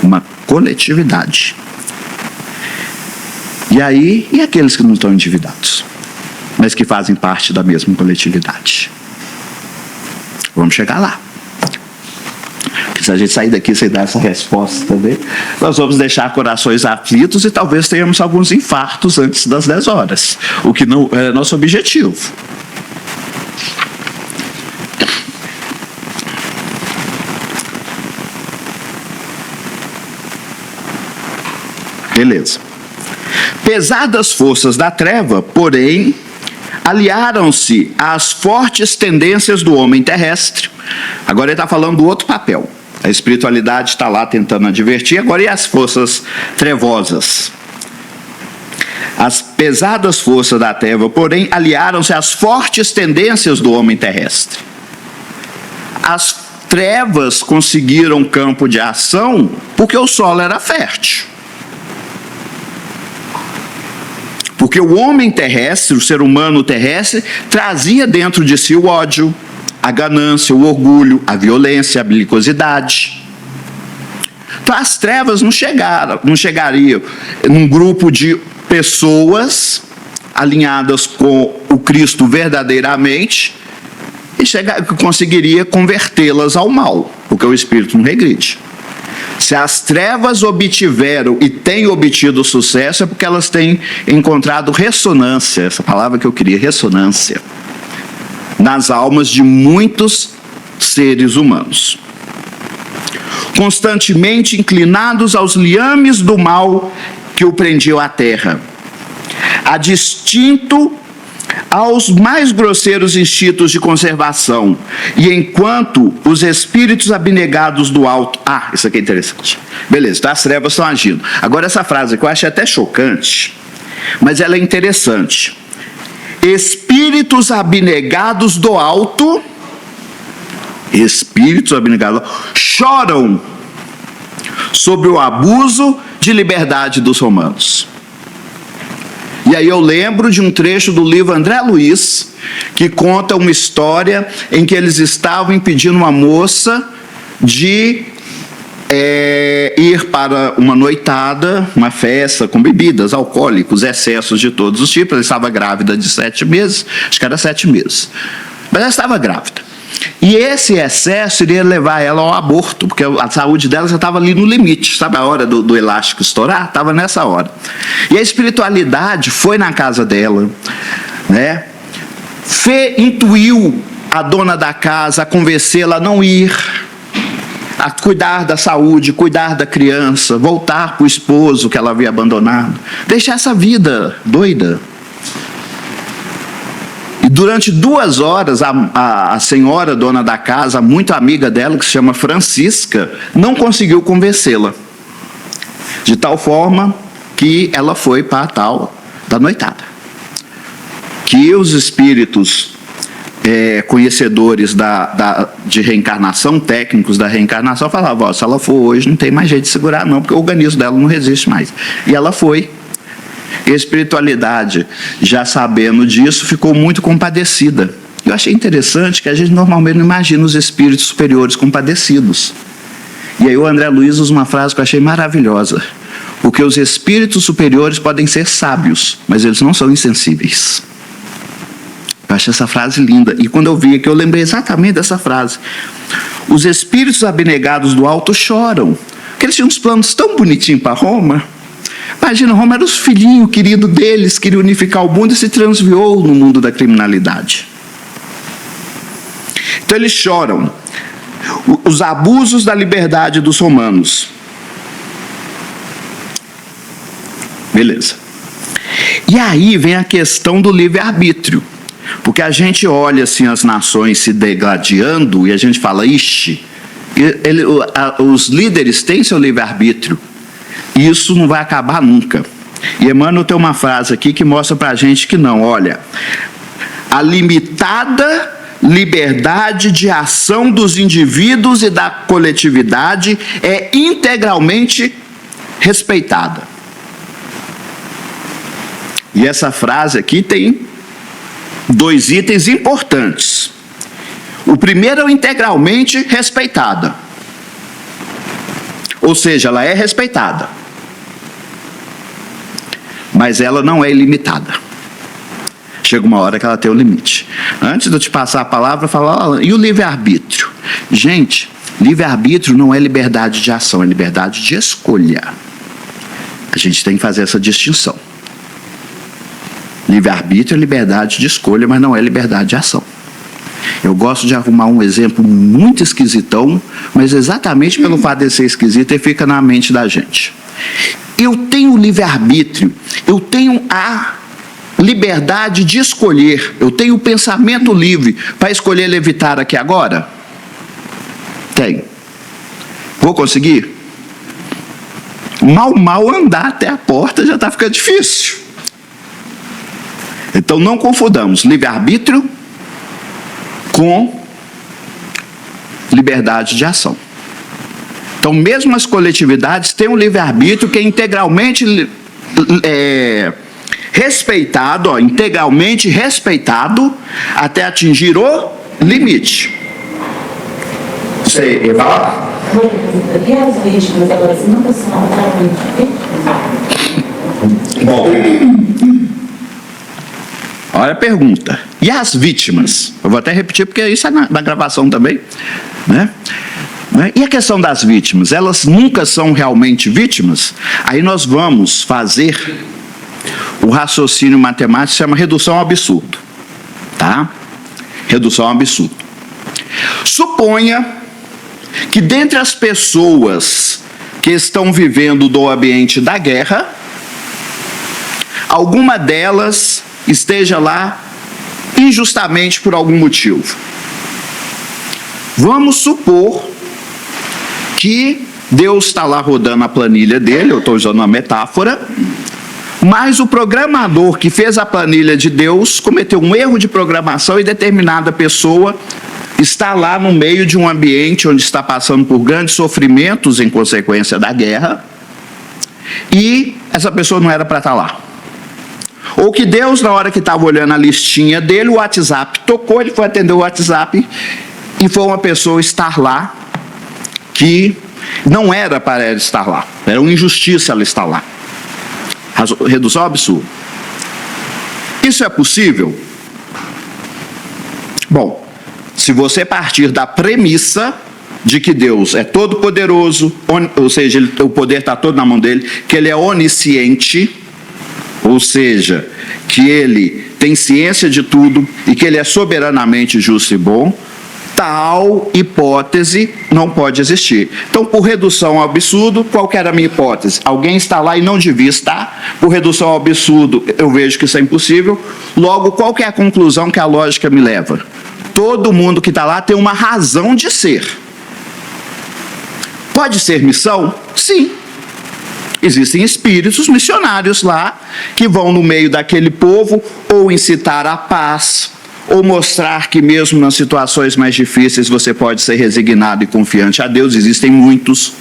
uma coletividade. E aí, e aqueles que não estão endividados, mas que fazem parte da mesma coletividade? Vamos chegar lá. Porque se a gente sair daqui sem dar essa resposta também, nós vamos deixar corações aflitos e talvez tenhamos alguns infartos antes das 10 horas, o que não é nosso objetivo. Beleza. Pesadas forças da treva, porém, aliaram-se às fortes tendências do homem terrestre. Agora ele está falando do outro papel. A espiritualidade está lá tentando advertir. Agora, e as forças trevosas? As pesadas forças da treva, porém, aliaram-se às fortes tendências do homem terrestre. As trevas conseguiram campo de ação porque o solo era fértil. Porque o homem terrestre, o ser humano terrestre, trazia dentro de si o ódio, a ganância, o orgulho, a violência, a belicosidade. Então as trevas não chegariam num grupo de pessoas alinhadas com o Cristo verdadeiramente e conseguiria convertê-las ao mal, porque o espírito não regride. Se as trevas obtiveram e têm obtido sucesso, é porque elas têm encontrado ressonância, essa palavra que eu queria, ressonância, nas almas de muitos seres humanos, constantemente inclinados aos liames do mal que o prendiam à terra, adistinto aos mais grosseiros instintos de conservação, e enquanto os espíritos abnegados do alto... isso aqui é interessante. Beleza, então as trevas estão agindo. Agora essa frase que eu achei até chocante, mas ela é interessante. Espíritos abnegados do alto, choram sobre o abuso de liberdade dos romanos. E aí eu lembro de um trecho do livro André Luiz, que conta uma história em que eles estavam impedindo uma moça de ir para uma noitada, uma festa com bebidas, alcoólicos, excessos de todos os tipos. Ela estava grávida de 7 meses, acho que era 7 meses, mas ela estava grávida. E esse excesso iria levar ela ao aborto, porque a saúde dela já estava ali no limite, sabe a hora do elástico estourar? Estava nessa hora. E a espiritualidade foi na casa dela, né? Intuiu a dona da casa a convencê-la a não ir, a cuidar da saúde, cuidar da criança, voltar para o esposo que ela havia abandonado, deixar essa vida doida. E durante 2 horas, a senhora dona da casa, muito amiga dela, que se chama Francisca, não conseguiu convencê-la. De tal forma que ela foi para a tal da noitada. Que os espíritos conhecedores de reencarnação, técnicos da reencarnação, falavam, se ela for hoje, não tem mais jeito de segurar não, porque o organismo dela não resiste mais. E ela foi. E a espiritualidade, já sabendo disso, ficou muito compadecida. Eu achei interessante que a gente normalmente não imagina os espíritos superiores compadecidos. E aí o André Luiz usa uma frase que eu achei maravilhosa. Porque os espíritos superiores podem ser sábios, mas eles não são insensíveis. Eu achei essa frase linda. E quando eu vi aqui, eu lembrei exatamente dessa frase. Os espíritos abnegados do alto choram. Porque eles tinham uns planos tão bonitinhos para Roma. Imagina, Roma era os filhinhos queridos deles, queria unificar o mundo e se transviou no mundo da criminalidade. Então eles choram. Os abusos da liberdade dos romanos. Beleza. E aí vem a questão do livre-arbítrio. Porque a gente olha assim as nações se degladiando e a gente fala, ixi, Os líderes têm seu livre-arbítrio. E isso não vai acabar nunca. E Emmanuel tem uma frase aqui que mostra para a gente que não. Olha, a limitada liberdade de ação dos indivíduos e da coletividade é integralmente respeitada. E essa frase aqui tem 2 itens importantes. O primeiro é o integralmente respeitada. Ou seja, ela é respeitada, mas ela não é ilimitada. Chega uma hora que ela tem um limite. Antes de eu te passar a palavra, eu falo, e o livre-arbítrio? Gente, livre-arbítrio não é liberdade de ação, é liberdade de escolha. A gente tem que fazer essa distinção. Livre-arbítrio é liberdade de escolha, mas não é liberdade de ação. Eu gosto de arrumar um exemplo muito esquisitão, mas exatamente pelo fato de ser esquisito, ele fica na mente da gente. Eu tenho livre-arbítrio, eu tenho a liberdade de escolher, eu tenho o pensamento livre para escolher levitar aqui agora? Tenho. Vou conseguir? Mal andar até a porta já está ficando difícil. Então não confundamos livre-arbítrio com liberdade de ação. Então, mesmo as coletividades têm um livre-arbítrio que é integralmente respeitado, integralmente respeitado até atingir o limite. Você ia falar? Bom, olha a pergunta. E as vítimas? Eu vou até repetir porque isso é na gravação também, né? E a questão das vítimas? Elas nunca são realmente vítimas? Aí nós vamos fazer o raciocínio matemático, se chama redução ao absurdo, tá? Redução ao absurdo. Suponha que dentre as pessoas que estão vivendo do ambiente da guerra, alguma delas esteja lá injustamente por algum motivo. Vamos supor que Deus está lá rodando a planilha dele, eu estou usando uma metáfora, mas o programador que fez a planilha de Deus cometeu um erro de programação e determinada pessoa está lá no meio de um ambiente onde está passando por grandes sofrimentos em consequência da guerra, e essa pessoa não era para estar lá. Ou que Deus, na hora que estava olhando a listinha dele, o WhatsApp tocou, ele foi atender o WhatsApp e foi uma pessoa estar lá que não era para ela estar lá. Era uma injustiça ela estar lá. Redução ao absurdo. Isso é possível? Bom, se você partir da premissa de que Deus é todo poderoso, ou seja, o poder está todo na mão dele, que ele é onisciente, ou seja, que ele tem ciência de tudo e que ele é soberanamente justo e bom, tal hipótese não pode existir. Então, por redução ao absurdo, qual que era a minha hipótese? Alguém está lá e não devia estar. Por redução ao absurdo, eu vejo que isso é impossível. Logo, qual que é a conclusão que a lógica me leva? Todo mundo que está lá tem uma razão de ser. Pode ser missão? Sim. Existem espíritos missionários lá que vão no meio daquele povo ou incitar a paz, ou mostrar que mesmo nas situações mais difíceis você pode ser resignado e confiante a Deus. Existem muitos.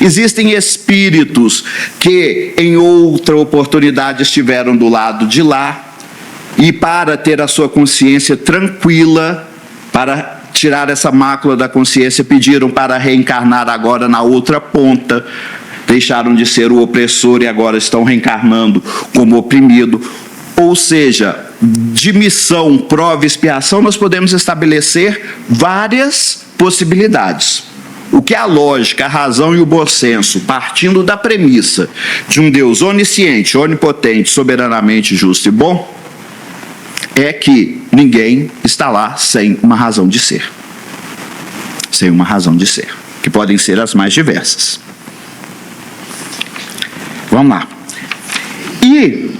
Existem espíritos que em outra oportunidade estiveram do lado de lá e para ter a sua consciência tranquila, para tirar essa mácula da consciência, pediram para reencarnar agora na outra ponta. Deixaram de ser o opressor e agora estão reencarnando como oprimido. Ou seja, de missão, prova e expiação, nós podemos estabelecer várias possibilidades. O que a lógica, a razão e o bom senso, partindo da premissa de um Deus onisciente, onipotente, soberanamente justo e bom, é que ninguém está lá sem uma razão de ser. Sem uma razão de ser, que podem ser as mais diversas. Vamos lá. E,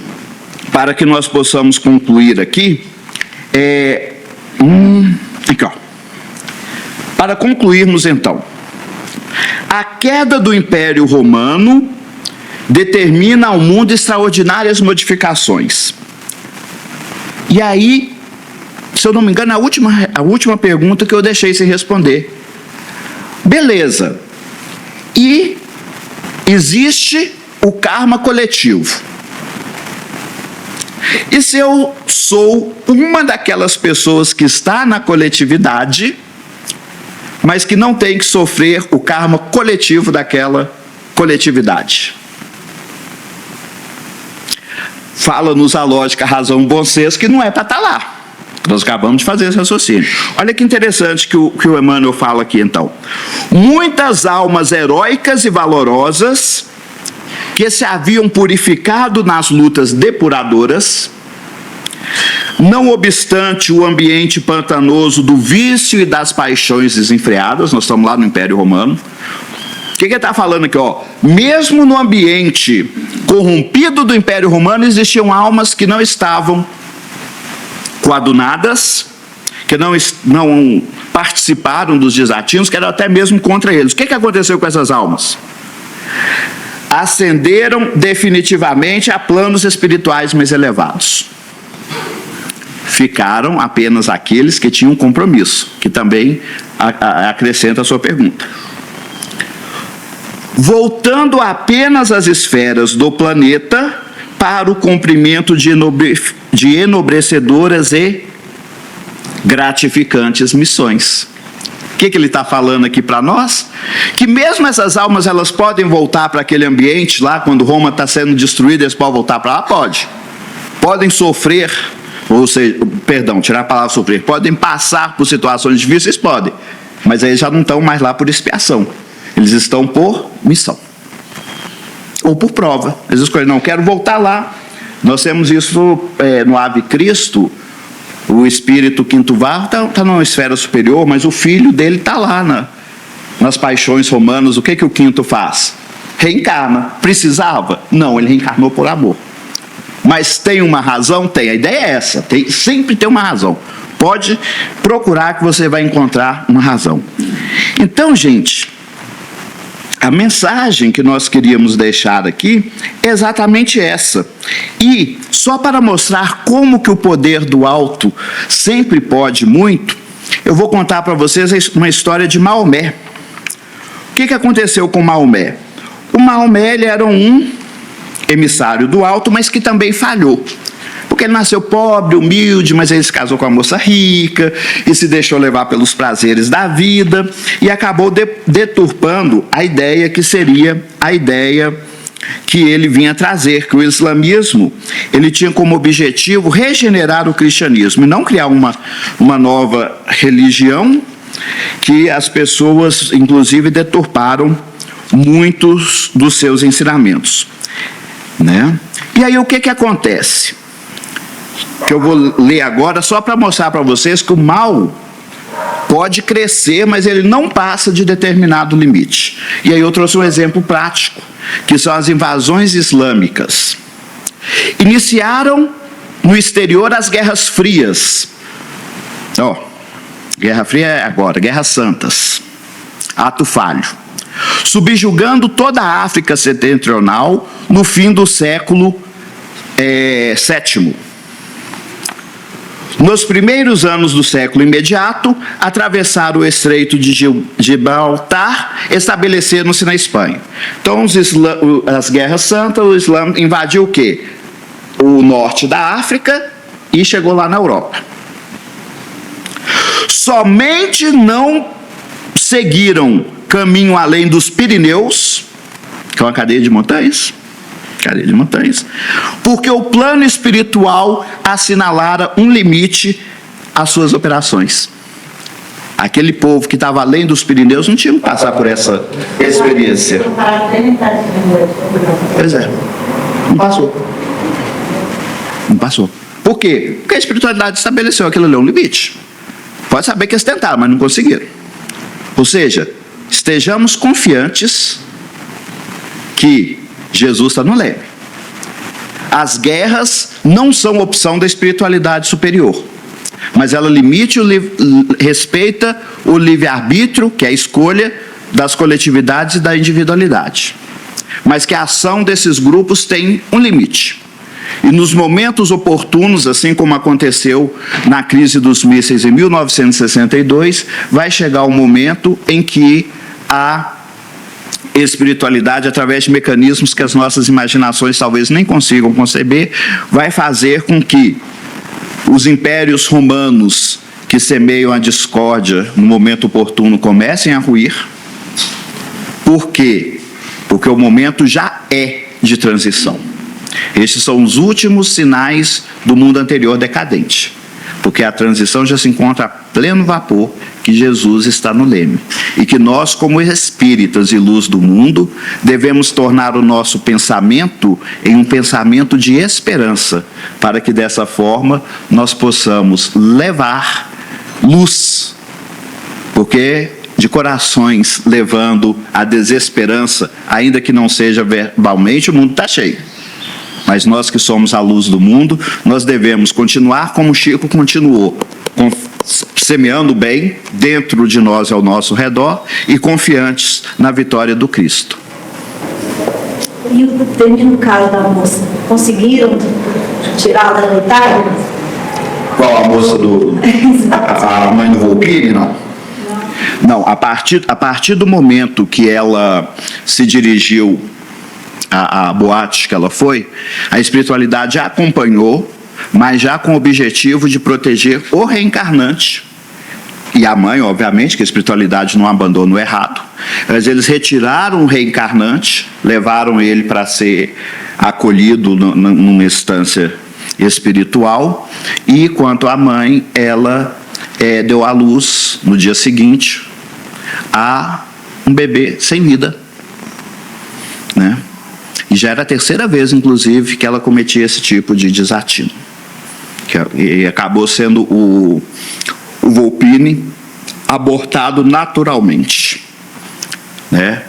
para que nós possamos concluir aqui, aqui ó. Para concluirmos então, A queda do Império Romano determina ao mundo extraordinárias modificações. E aí, se eu não me engano, a última pergunta que eu deixei sem responder. Beleza. E existe o karma coletivo. E se eu sou uma daquelas pessoas que está na coletividade, mas que não tem que sofrer o karma coletivo daquela coletividade? Fala-nos a lógica, a razão, o bom senso, que não é para estar lá. Nós acabamos de fazer esse raciocínio. Olha que interessante que o Emmanuel fala aqui, então. Muitas almas heróicas e valorosas que se haviam purificado nas lutas depuradoras, não obstante o ambiente pantanoso do vício e das paixões desenfreadas, nós estamos lá no Império Romano. O que ele está falando aqui? Mesmo no ambiente corrompido do Império Romano, existiam almas que não estavam coadunadas, que não participaram dos desatinos, que eram até mesmo contra eles. O que aconteceu com essas almas? Ascenderam definitivamente a planos espirituais mais elevados. Ficaram apenas aqueles que tinham compromisso, que também acrescenta a sua pergunta. Voltando apenas às esferas do planeta para o cumprimento de enobrecedoras e gratificantes missões. O que ele está falando aqui para nós? Que mesmo essas almas, elas podem voltar para aquele ambiente lá, quando Roma está sendo destruída, eles podem voltar para lá? Pode. Podem sofrer, ou seja, tirar a palavra sofrer, podem passar por situações difíceis? Podem. Mas aí já não estão mais lá por expiação. Eles estão por missão. Ou por prova. Eles escolhem, não, quero voltar lá. Nós temos isso no Ave Cristo. O espírito quinto varro está numa esfera superior, mas o filho dele está lá nas paixões romanas. O que o quinto faz? Reencarna. Precisava? Não, ele reencarnou por amor. Mas tem uma razão? Tem. A ideia é essa. Sempre tem uma razão. Pode procurar que você vai encontrar uma razão. Então, gente, a mensagem que nós queríamos deixar aqui é exatamente essa. E, só para mostrar como que o poder do alto sempre pode muito, eu vou contar para vocês uma história de Maomé. O que aconteceu com Maomé? O Maomé, ele era um emissário do alto, mas que também falhou. Porque ele nasceu pobre, humilde, mas ele se casou com uma moça rica e se deixou levar pelos prazeres da vida e acabou deturpando a ideia que seria a ideia que ele vinha trazer, que o islamismo ele tinha como objetivo regenerar o cristianismo e não criar uma nova religião, que as pessoas, inclusive, deturparam muitos dos seus ensinamentos, né? E aí o que acontece? Que eu vou ler agora só para mostrar para vocês que o mal pode crescer, mas ele não passa de determinado limite. E aí eu trouxe um exemplo prático, que são as invasões islâmicas. Iniciaram no exterior as guerras frias. Guerra fria é agora, guerras santas. Ato falho. Subjugando toda a África setentrional no fim do século VII. Nos primeiros anos do século imediato, atravessaram o Estreito de Gibraltar, estabeleceram-se na Espanha. Então, as guerras santas, o Islã invadiu o quê? O norte da África e chegou lá na Europa. Somente não seguiram caminho além dos Pirineus, que é uma cadeia de montanhas, porque o plano espiritual assinalara um limite às suas operações. Aquele povo que estava além dos Pirineus não tinha que passar por essa experiência. Pois é, não passou. Por quê? Porque a espiritualidade estabeleceu aquilo ali, um limite. Pode saber que eles tentaram, mas não conseguiram. Ou seja, estejamos confiantes que Jesus está no leme. As guerras não são opção da espiritualidade superior, mas ela respeita o livre-arbítrio, que é a escolha das coletividades e da individualidade, mas que a ação desses grupos tem um limite. E nos momentos oportunos, assim como aconteceu na crise dos mísseis em 1962, vai chegar o momento em que a espiritualidade, através de mecanismos que as nossas imaginações talvez nem consigam conceber, vai fazer com que os impérios romanos que semeiam a discórdia no momento oportuno comecem a ruir. Por quê? Porque o momento já é de transição. Estes são os últimos sinais do mundo anterior decadente, porque a transição já se encontra a pleno vapor, que Jesus está no leme, e que nós, como espíritas e luz do mundo, devemos tornar o nosso pensamento em um pensamento de esperança, para que dessa forma nós possamos levar luz, porque de corações levando a desesperança, ainda que não seja verbalmente, o mundo está cheio. Mas nós que somos a luz do mundo, nós devemos continuar como Chico continuou, semeando bem dentro de nós e ao nosso redor e confiantes na vitória do Cristo. E no caso da moça, conseguiram tirá-la da Itália? Qual a moça do... a mãe do Volpini, não? Não, a partir do momento que ela se dirigiu à boate que ela foi, a espiritualidade a acompanhou, mas já com o objetivo de proteger o reencarnante. E a mãe, obviamente, que a espiritualidade não abandona o errado, mas eles retiraram o reencarnante, levaram ele para ser acolhido numa instância espiritual, e quanto à mãe, ela deu à luz, no dia seguinte, a um bebê sem vida, né? E já era a terceira vez, inclusive, que ela cometia esse tipo de desatino. E acabou sendo o Volpini abortado naturalmente, né?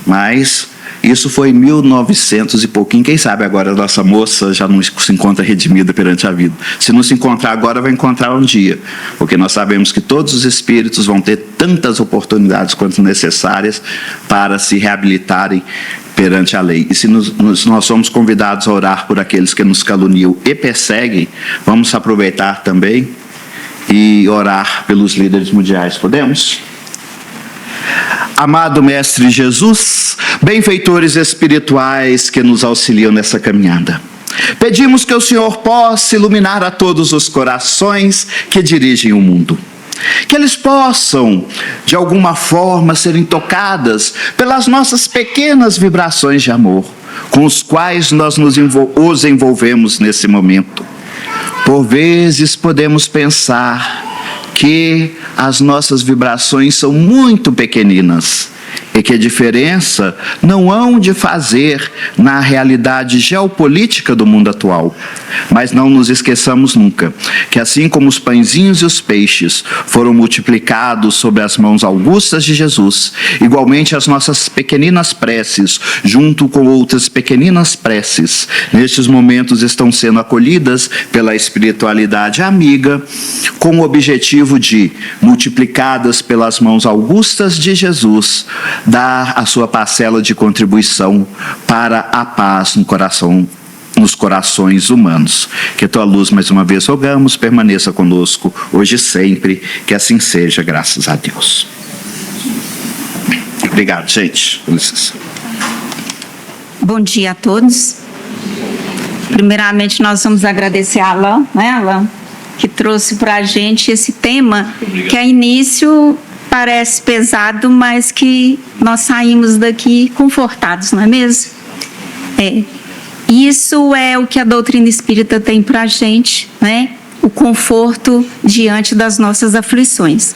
Mas isso foi em 1900 e pouquinho. Quem sabe agora a nossa moça já não se encontra redimida perante a vida. Se não se encontrar agora, vai encontrar um dia, porque nós sabemos que todos os espíritos vão ter tantas oportunidades quanto necessárias para se reabilitarem perante a lei. E se nós somos convidados a orar por aqueles que nos caluniam e perseguem, vamos aproveitar também e orar pelos líderes mundiais. Podemos? Amado Mestre Jesus, benfeitores espirituais que nos auxiliam nessa caminhada, pedimos que o Senhor possa iluminar a todos os corações que dirigem o mundo, que eles possam, de alguma forma, serem tocadas pelas nossas pequenas vibrações de amor, com os quais nós os envolvemos nesse momento. Por vezes podemos pensar que as nossas vibrações são muito pequeninas e que a diferença não hão de fazer na realidade geopolítica do mundo atual. Mas não nos esqueçamos nunca que assim como os pãezinhos e os peixes foram multiplicados sobre as mãos augustas de Jesus, igualmente as nossas pequeninas preces, junto com outras pequeninas preces, nestes momentos estão sendo acolhidas pela espiritualidade amiga, com o objetivo de, multiplicadas pelas mãos augustas de Jesus, dar a sua parcela de contribuição para a paz nos corações humanos. Que a tua luz, mais uma vez rogamos, permaneça conosco hoje e sempre, que assim seja, graças a Deus. Obrigado, gente. Com licença. Bom dia a todos. Primeiramente, nós vamos agradecer a Alain, né, Alain, que trouxe para a gente esse tema. Obrigado. Que a início parece pesado, mas que nós saímos daqui confortados, não é mesmo? Isso é o que a doutrina espírita tem para a gente, né? O conforto diante das nossas aflições.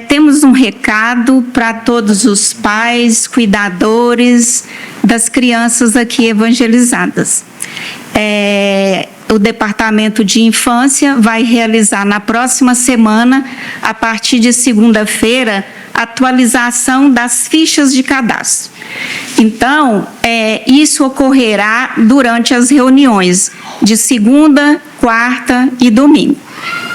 Temos um recado para todos os pais, cuidadores das crianças aqui evangelizadas. O Departamento de Infância vai realizar na próxima semana, a partir de segunda-feira, atualização das fichas de cadastro. Então, isso ocorrerá durante as reuniões de segunda, quarta e domingo.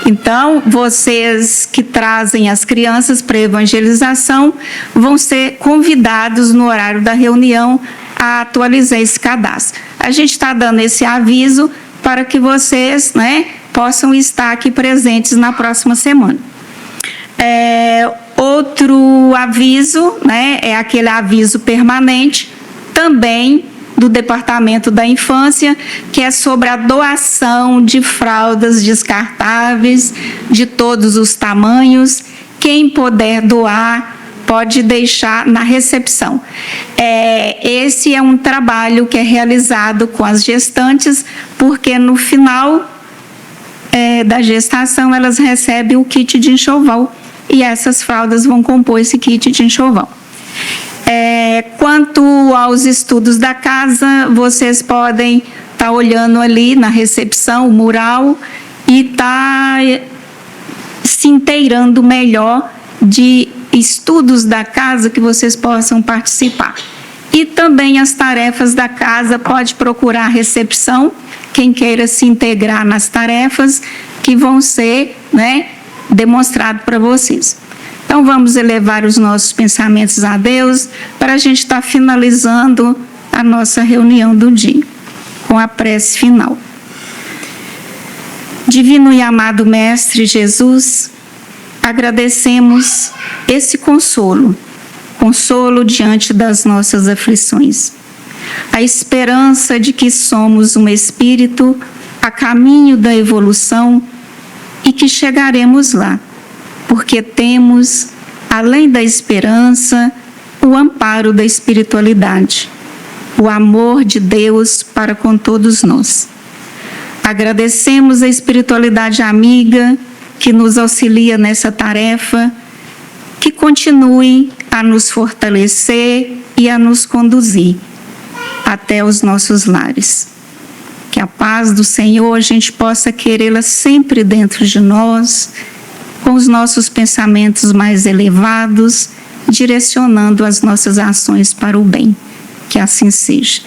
Então, vocês que trazem as crianças para evangelização vão ser convidados no horário da reunião a atualizar esse cadastro. A gente está dando esse aviso para que vocês, né, possam estar aqui presentes na próxima semana. Outro aviso, né, é aquele aviso permanente, também do Departamento da Infância, que é sobre a doação de fraldas descartáveis de todos os tamanhos. Quem puder doar, pode deixar na recepção. Esse é um trabalho que é realizado com as gestantes, porque no final da gestação elas recebem o kit de enxoval e essas fraldas vão compor esse kit de enxoval. Quanto aos estudos da casa, vocês podem estar olhando ali na recepção, o mural, e estar se inteirando melhor de estudos da casa que vocês possam participar. E também as tarefas da casa, pode procurar a recepção, quem queira se integrar nas tarefas que vão ser, né, demonstradas para vocês. Então, vamos elevar os nossos pensamentos a Deus para a gente estar finalizando a nossa reunião do dia, com a prece final. Divino e amado Mestre Jesus, agradecemos esse consolo diante das nossas aflições, a esperança de que somos um espírito a caminho da evolução e que chegaremos lá, porque temos, além da esperança, o amparo da espiritualidade, o amor de Deus para com todos nós. Agradecemos a espiritualidade amiga que nos auxilia nessa tarefa, que continue a nos fortalecer e a nos conduzir até os nossos lares. Que a paz do Senhor a gente possa querê-la sempre dentro de nós, com os nossos pensamentos mais elevados, direcionando as nossas ações para o bem. Que assim seja.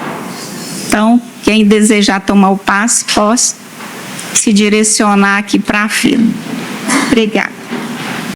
Então, quem desejar tomar o passe, pode se direcionar aqui para a fila. Obrigada.